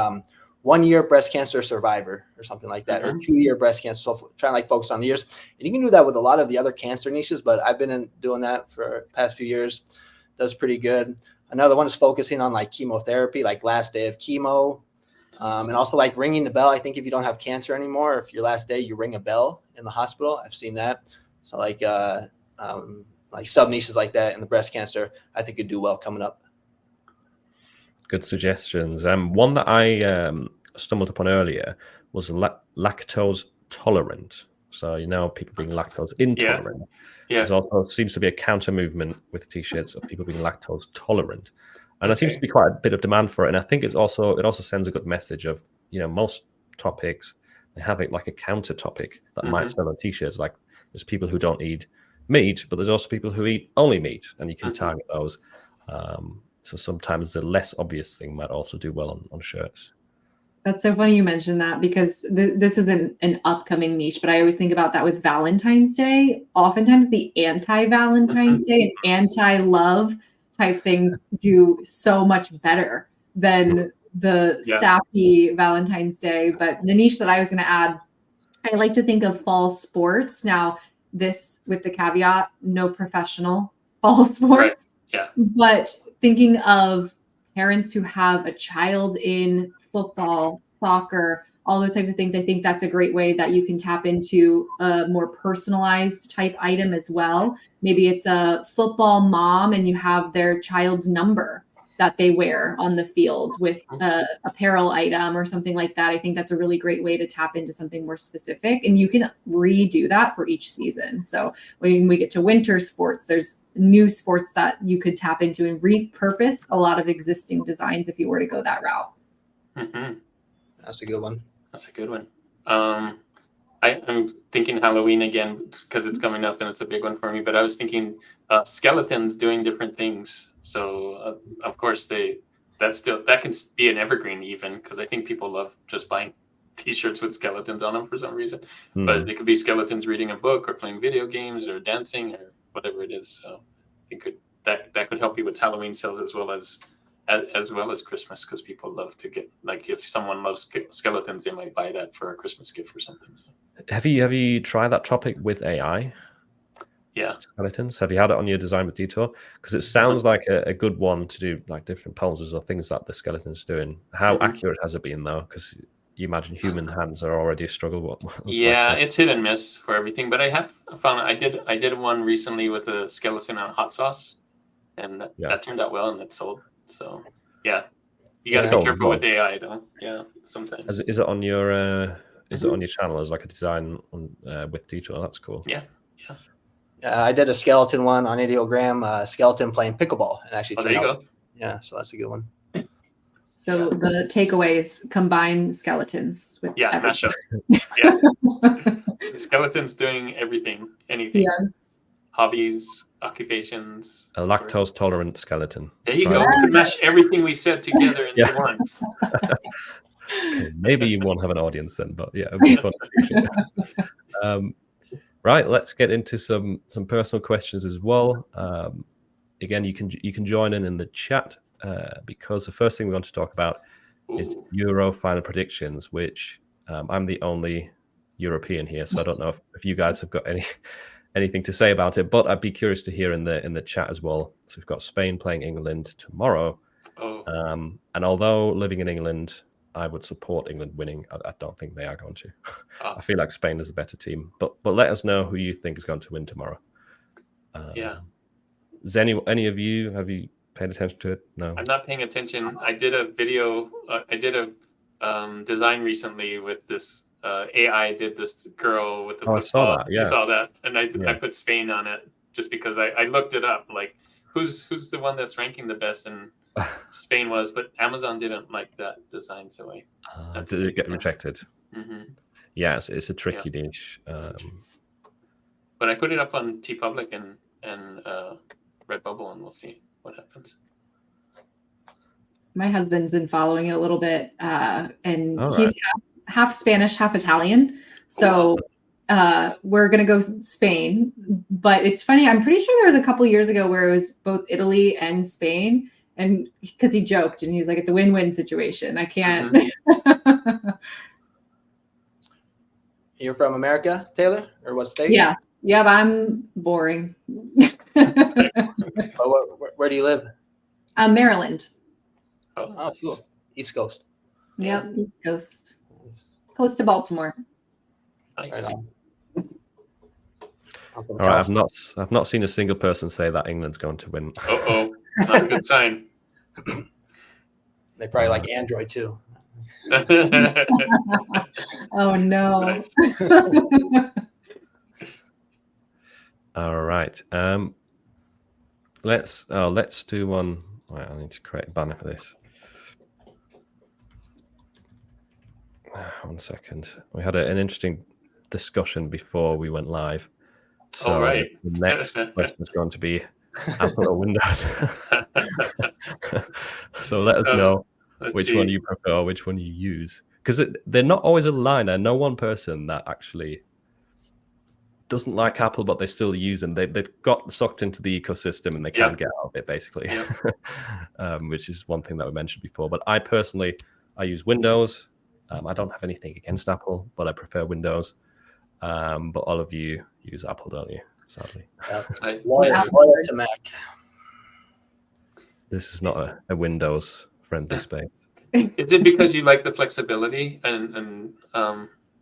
1 year breast cancer survivor or something like that, or 2 year breast cancer. So trying to like focus on the years, and you can do that with a lot of the other cancer niches, but I've been doing that for the past few years. Does pretty good. Another one is focusing on like chemotherapy, like last day of chemo. And also like ringing the bell. I think if you don't have cancer anymore, if your last day, you ring a bell in the hospital. I've seen that. So like sub niches like that in the breast cancer, I think could do well coming up.
Good suggestions. One that I stumbled upon earlier was lactose tolerant. So people being lactose intolerant.
Yeah.
There's also seems to be a counter movement with t-shirts of people being lactose tolerant. And there seems to be quite a bit of demand for it. And I think it also sends a good message of, most topics, they have it like a counter topic that might sell on t-shirts. Like there's people who don't eat meat, but there's also people who eat only meat, and you can target those. So sometimes the less obvious thing might also do well on shirts.
That's so funny you mentioned that, because this isn't an upcoming niche, but I always think about that with Valentine's Day. Oftentimes the anti-Valentine's Day and anti-love type things do so much better than the sappy Valentine's Day. But the niche that I was going to add, I like to think of fall sports. Now, this with the caveat, no professional fall sports.
Right. Yeah.
But thinking of parents who have a child in football, soccer, all those types of things, I think that's a great way that you can tap into a more personalized type item as well. Maybe it's a football mom and you have their child's number that they wear on the field with a apparel item or something like that. I think that's a really great way to tap into something more specific, and you can redo that for each season. So when we get to winter sports, there's new sports that you could tap into and repurpose a lot of existing designs if you were to go that route.
That's a good one.
That's a good one. I'm thinking Halloween again because it's coming up and it's a big one for me. But I was thinking skeletons doing different things. So of course that can be an evergreen even, because I think people love just buying T-shirts with skeletons on them for some reason. But it could be skeletons reading a book or playing video games or dancing or whatever it is. So I think that could help you with Halloween sales as well as Christmas, because people love to get, like, if someone loves skeletons, they might buy that for a Christmas gift or something. So.
Have you tried that topic with AI?
Yeah.
Skeletons. Have you had it on your design with Detour? Because it sounds like a good one to do, like different poses or things that the skeleton's doing. How accurate has it been though? Because you imagine human hands are already a struggle.
It's hit and miss for everything. But I have found I did one recently with a skeleton on hot sauce, and that turned out well and it sold. So yeah, you got to be careful with AI though. Yeah, sometimes.
Is it on your it on your channel as like a design on with Detour? That's cool.
Yeah.
I did a skeleton one on Ideogram, skeleton playing pickleball, and actually
there you go.
Yeah, so that's a good one.
So the takeaways: combine skeletons with
mash up. Yeah, skeletons doing everything, anything.
Yes.
Hobbies, occupations.
A lactose tolerant skeleton.
There you go. We can mash everything we said together into one.
Okay, maybe you won't have an audience then, but yeah, it'll be fun. Right, let's get into some personal questions as well. Again, you can join in the chat because the first thing we want to talk about is Euro final predictions, which I'm the only European here, so I don't know if you guys have got anything to say about it, but I'd be curious to hear in the chat as well. So we've got Spain playing England tomorrow, and although living in England, I would support England winning. I don't think they are going to. I feel like Spain is a better team, but let us know who you think is going to win tomorrow. Is any of you, have you paid attention to it? No,
I'm not paying attention. I did a video. I did a design recently with this AI. Did this girl with the football. I saw that. Yeah, I saw that, and I put Spain on it just because I looked it up. Like, who's the one that's ranking the best, and Spain was, but Amazon didn't like that design, so
did it get rejected? Yeah, it's a tricky niche.
But I put it up on TeePublic, and Redbubble, and we'll see what happens.
My husband's been following it a little bit, and
All
he's half Spanish, half Italian. So we're going to go Spain. But it's funny, I'm pretty sure there was a couple years ago where it was both Italy and Spain. And because he joked and he was like, it's a win-win situation. I can't.
Mm-hmm.
You're from America, Taylor, or what state?
Yes. Yeah, but I'm boring.
Where do you live?
Maryland.
Oh, cool. East Coast.
Yep, East Coast. Close to Baltimore.
Nice.
Right on.
All right, I've not seen a single person say that England's going to win.
Uh-oh. Not a good sign.
They probably like Android too.
Oh no.
Nice.
All right. Let's do one. Right, I need to create a banner for this. 1 second. We had an interesting discussion before we went live. So
All right.
the next question is going to be Apple or Windows. So let us know which one you prefer, which one you use, because they're not always aligned. I know one person that actually doesn't like Apple, but they still use them. They've got sucked into the ecosystem and they can't get out of it, basically. Which is one thing that we mentioned before. But I personally use Windows. I don't have anything against Apple, but I prefer Windows. But all of you use Apple, don't you? Sadly.
Loyal to Mac.
This is not a Windows-friendly space.
Is it because you like the flexibility? And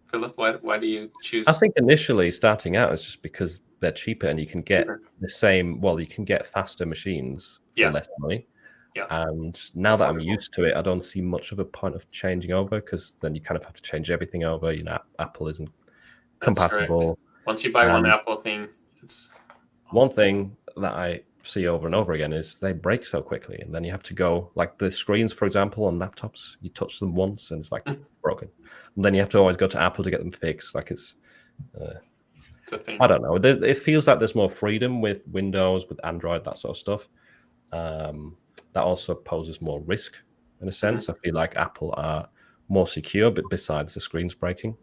Philip, why do you choose?
I think initially starting out is just because they're cheaper and you can get the same. Well, you can get faster machines for less money.
Yeah.
And now that I'm used to it, I don't see much of a point of changing over, because then you kind of have to change everything over. You know, Apple isn't compatible.
Once you buy one Apple thing, it's
one thing that I see over and over again is they break so quickly, and then you have to go, like the screens, for example, on laptops, you touch them once and it's like broken, and then you have to always go to Apple to get them fixed. Like it's
a thing.
I don't know. It feels like there's more freedom with Windows, with Android, that sort of stuff. That also poses more risk in a sense. I feel like Apple are more secure, but besides the screens breaking.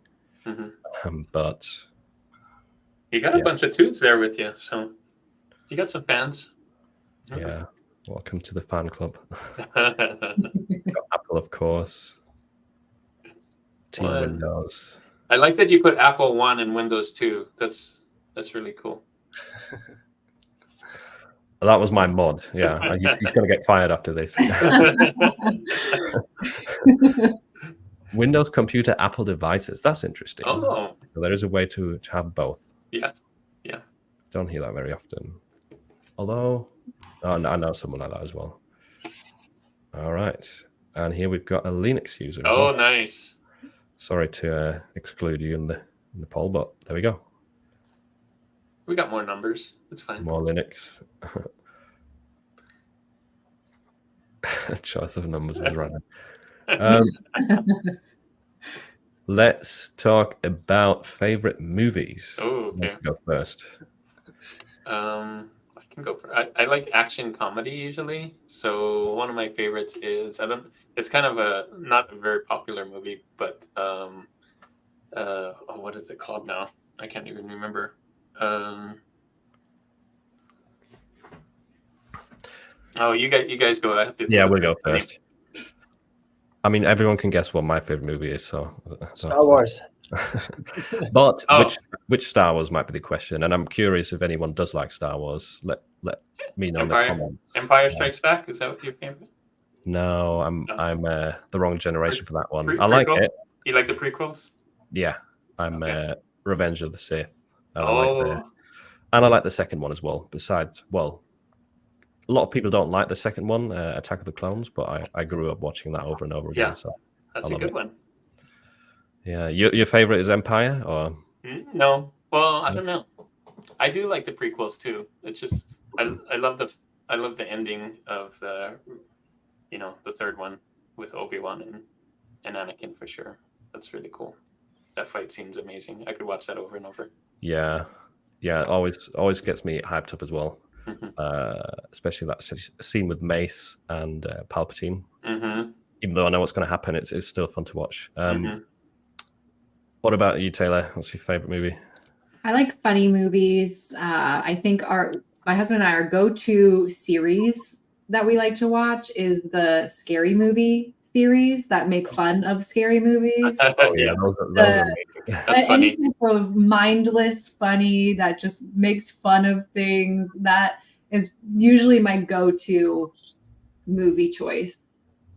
But
you got a bunch of tubes there with you, so you got some fans.
Yeah, welcome to the fan club. Apple, of course. Team Windows.
I like that you put Apple 1 and Windows 2. That's really cool.
That was my mod. Yeah, he's going to get fired after this. Windows computer, Apple devices. That's interesting.
Oh.
So there is a way to have both.
Yeah.
Don't hear that very often. Although, I know someone like that as well. All right. And here we've got a Linux user.
Oh, nice.
Sorry to exclude you in the poll, but there we go.
We got more numbers. It's fine.
More Linux. Choice of numbers was random. Let's talk about favorite movies.
Oh, okay.
Let's go first.
I can go for. I like action comedy usually. So one of my favorites is It's kind of not a very popular movie, but what is it called now? I can't even remember. You guys go. I have to.
Yeah, we'll go first. I mean, everyone can guess what my favorite movie is. So
Star Wars.
But which Star Wars might be the question, and I'm curious if anyone does like Star Wars. Let me know in the comments.
Empire Strikes Back, is that your favorite?
No, I'm the wrong generation for that one.
I
like it.
You like the prequels?
Yeah, I'm Revenge of the Sith. And
Oh.
I like the second one as well. Besides, well, a lot of people don't like the second one, Attack of the Clones, but I grew up watching that over and over again.
Yeah,
so
that's a good one.
Yeah, your favorite is Empire, or
no? Well, I don't know. I do like the prequels too. It's just I love the ending of the third one with Obi-Wan and Anakin for sure. That's really cool. That fight scene's amazing. I could watch that over and over.
Yeah, yeah, always gets me hyped up as well. Especially that scene with Mace and Palpatine. Even though I know what's going to happen, it's still fun to watch. What about you, Taylor? What's your favorite movie?
I like funny movies. I think my husband and I, our go-to series that we like to watch is the scary movie series that make fun of scary movies.
Oh yeah, those are amazing.
Any type of mindless funny that just makes fun of things, that is usually my go-to movie choice.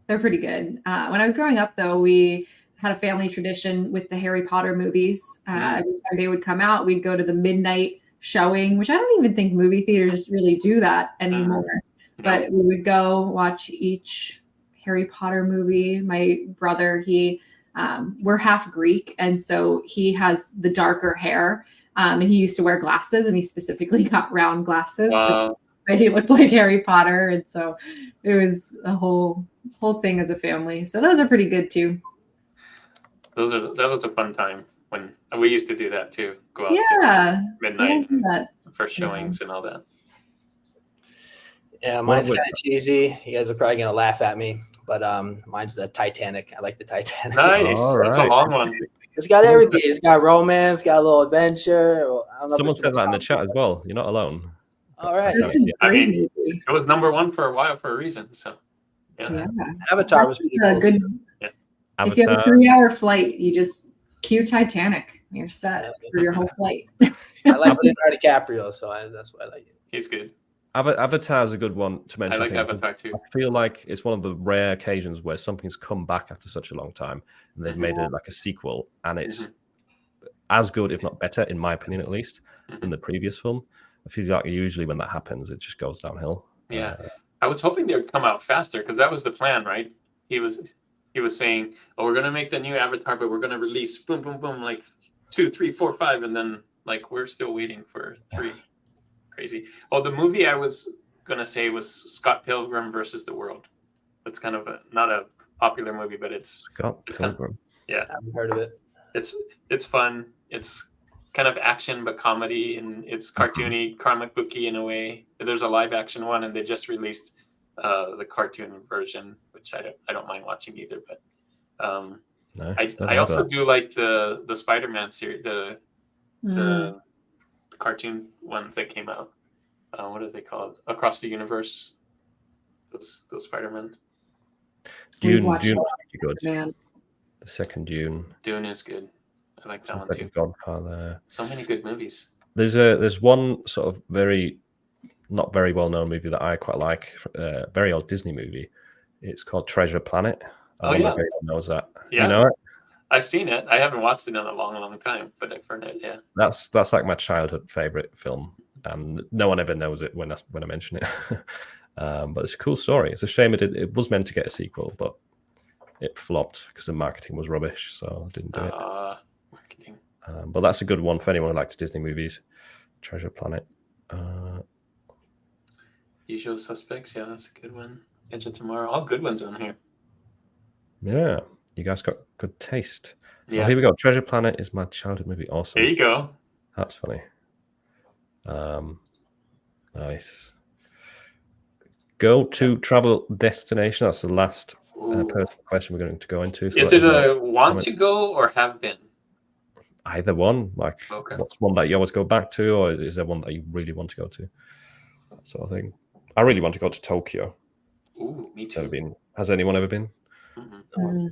They're pretty good. When I was growing up, though, we had a family tradition with the Harry Potter movies. Every time they would come out, we'd go to the midnight showing, which I don't even think movie theaters really do that anymore. But we would go watch each Harry Potter movie. My brother, we're half Greek, and so he has the darker hair, and he used to wear glasses, and he specifically got round glasses.
Wow.
He looked like Harry Potter, and so it was a whole thing as a family. So those are pretty good too.
That was a fun time when we used to do that too. Go out
Yeah,
to midnight
that.
for showings and all that.
Yeah, mine's kind of cheesy. You guys are probably gonna laugh at me, but mine's the Titanic. I like the Titanic.
Nice.
All
That's a
right.
long one.
It's got everything. It's got romance, got a little adventure. Well, I don't know if
Someone
it's
said that in the chat as well. You're not alone.
All right.
That's a
I
great
mean,
movie.
It was number one for a while for a reason. So
Yeah.
Avatar was
That's
pretty
a
cool.
good. If you have a
Avatar.
3-hour flight, you just cue Titanic. You're set for your whole flight.
I like Leonardo DiCaprio, so that's why I like it.
he's good.
Avatar is a good one to mention.
I like
think,
Avatar too.
I feel like it's one of the rare occasions where something's come back after such a long time, and they've made it like a sequel, and it's as good, if not better, in my opinion, at least, than the previous film. I feel like usually when that happens, it just goes downhill.
Yeah, I was hoping they would come out faster because that was the plan, right? He was saying, "Oh, we're gonna make the new Avatar, but we're gonna release boom, boom, boom, like 2, 3, 4, 5, and then like we're still waiting for 3." Crazy. Oh, the movie I was gonna say was Scott Pilgrim versus the World. It's kind of not a popular movie, but it's
Scott Pilgrim.
Yeah,
I haven't heard of it.
It's fun. It's kind of action but comedy, and it's cartoony, comic booky in a way. There's a live action one, and they just released the cartoon version, which I don't mind watching either. But I also do like the Spider-Man series, the cartoon ones that came out. What are they called? Across the Universe. Those Spider-Man.
Dune was pretty good.
Man.
The second Dune.
Dune is good. I like that one too.
Godfather.
So many good movies.
There's one sort of not very well known movie that I quite like. Very old Disney movie. It's called Treasure Planet. I wonder if anyone knows that.
Yeah.
You know it?
I've seen it. I haven't watched it in a long, long time, but I've heard it. Yeah.
That's like my childhood favorite film, and no one ever knows it when I mention it. But it's a cool story. It's a shame it was meant to get a sequel, but it flopped because the marketing was rubbish, so I didn't do it.
Marketing.
But that's a good one for anyone who likes Disney movies. Treasure Planet.
Usual Suspects. Yeah, that's a good one. Edge of Tomorrow. All good ones on here.
Yeah, you guys got good taste.
Yeah.
Oh, here we go. Treasure Planet is my childhood movie. Awesome.
There you go.
That's funny. Nice. Go to travel destination. That's the last personal question we're going to go into. So
is it a want to go or have been?
Either one. Like,
okay.
What's one that you always go back to, or is there one that you really want to go to? That sort of thing. I really want to go to Tokyo.
Ooh, me too.
Has anyone ever been?
No.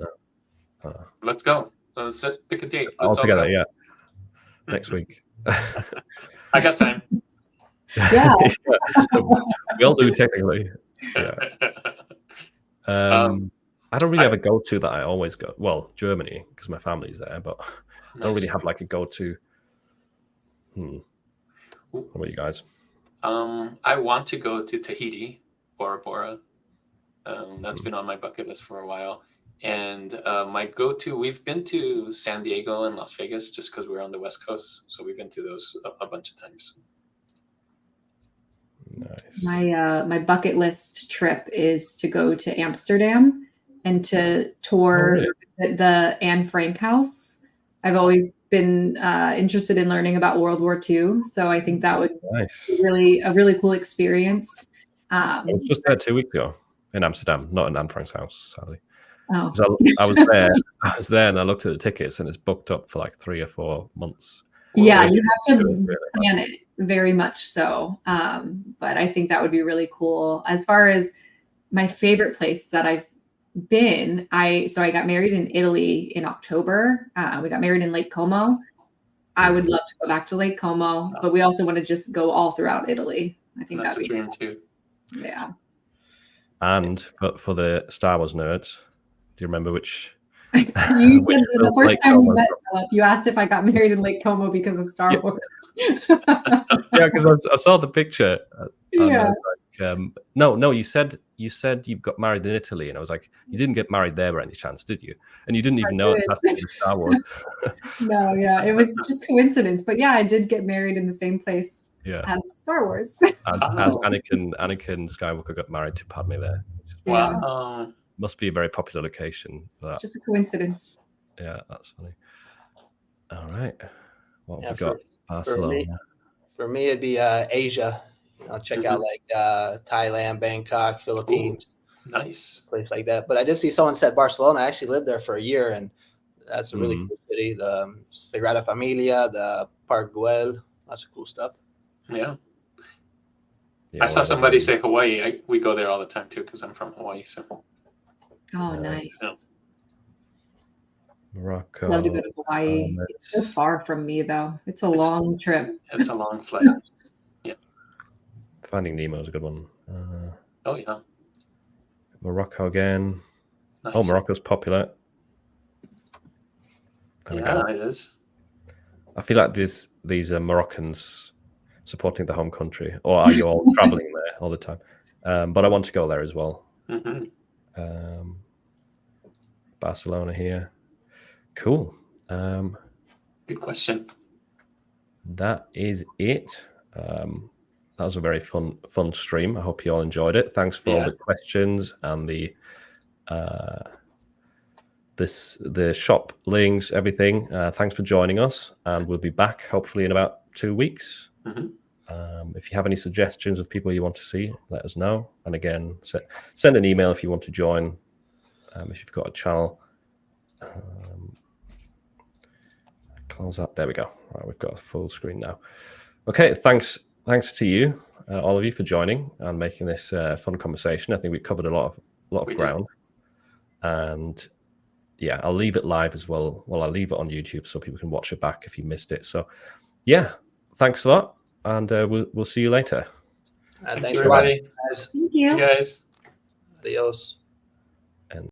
Let's go. Let's pick a date.
All together, yeah. Next week.
I got time.
Yeah.
We all do technically. Yeah. I don't really have a go-to that I always go. Well, Germany, because my family's there, but I don't really have like a go-to. What about you guys?
I want to go to Tahiti, Bora Bora. That's been on my bucket list for a while. And my go-to, we've been to San Diego and Las Vegas just because we're on the West Coast. So we've been to those a bunch of times.
Nice.
My bucket list trip is to go to Amsterdam and to tour the Anne Frank house. I've always been interested in learning about World War II. So I think that would
Nice.
be a really cool experience.
I was just there 2 weeks ago in Amsterdam, not in Anne Frank's house, sadly.
Oh,
So I was there. I was there, and I looked at the tickets, and it's booked up for like 3 or 4 months.
yeah,
So
you have to
really
plan it very much so. But I think that would be really cool. As far as my favorite place that I've been, I got married in Italy in October. We got married in Lake Como. I would love to go back to Lake Como, but we also want to just go all throughout Italy. I think
That's a
that'd be
dream too.
yeah.
And for the Star Wars nerds, do you remember which?
You
which
said the
film
first
Lake
time we
Como
met,
from?
Philip, you asked if I got married in Lake Como because of Star
Yeah.
Wars.
Yeah, because I saw the picture. And I
Yeah.
was like, no, you said you got married in Italy, and I was like, you didn't get married there by any chance, did you? And you didn't even know it has to be Star Wars.
No, yeah, it was just coincidence. But yeah, I did get married in the same place
Yeah,
as Star Wars.
and as Anakin Skywalker got married to Padme there.
Yeah.
Wow.
Must be a very popular location for that.
Just a coincidence.
Yeah, that's funny. All right, what have
Yeah,
we got? Barcelona.
For me, it'd be Asia. Check out like Thailand, Bangkok, Philippines,
Nice.
place like that. But I did see someone said Barcelona. I actually lived there for a year, and that's a really cool city. The Sagrada Familia, the Park Güell, lots of cool stuff.
Yeah.
Yeah,
I saw somebody say Hawaii. We go there all the time too because I'm from Hawaii. So
Oh, nice.
Yeah.
Morocco.
Love to go to Hawaii. It's so far from me, though. It's a long trip.
It's a long flight. Yeah.
Finding Nemo is a good one.
Oh yeah.
Morocco again.
Nice.
Oh, Morocco's popular. There we go.
Yeah, it is.
I feel like these are Moroccans supporting the home country, or are you all traveling there all the time? But I want to go there as well. Barcelona here. Cool.
Good question.
That is it. That was a very fun stream. I hope you all enjoyed it. Thanks for all the questions and the shop links, everything. Thanks for joining us, and we'll be back hopefully in about 2 weeks. If you have any suggestions of people you want to see, let us know. And again, send an email if you want to join. If you've got a channel. Close that. There we go. Right, we've got a full screen now. Okay, thanks to you, all of you, for joining and making this fun conversation. I think we covered a lot of ground. And yeah, I'll leave it live as well. Well, I'll leave it on YouTube so people can watch it back if you missed it. So yeah, thanks a lot, and we'll see you later.
Thanks everybody.
Guys.
Thank you.
Guys.
Adios.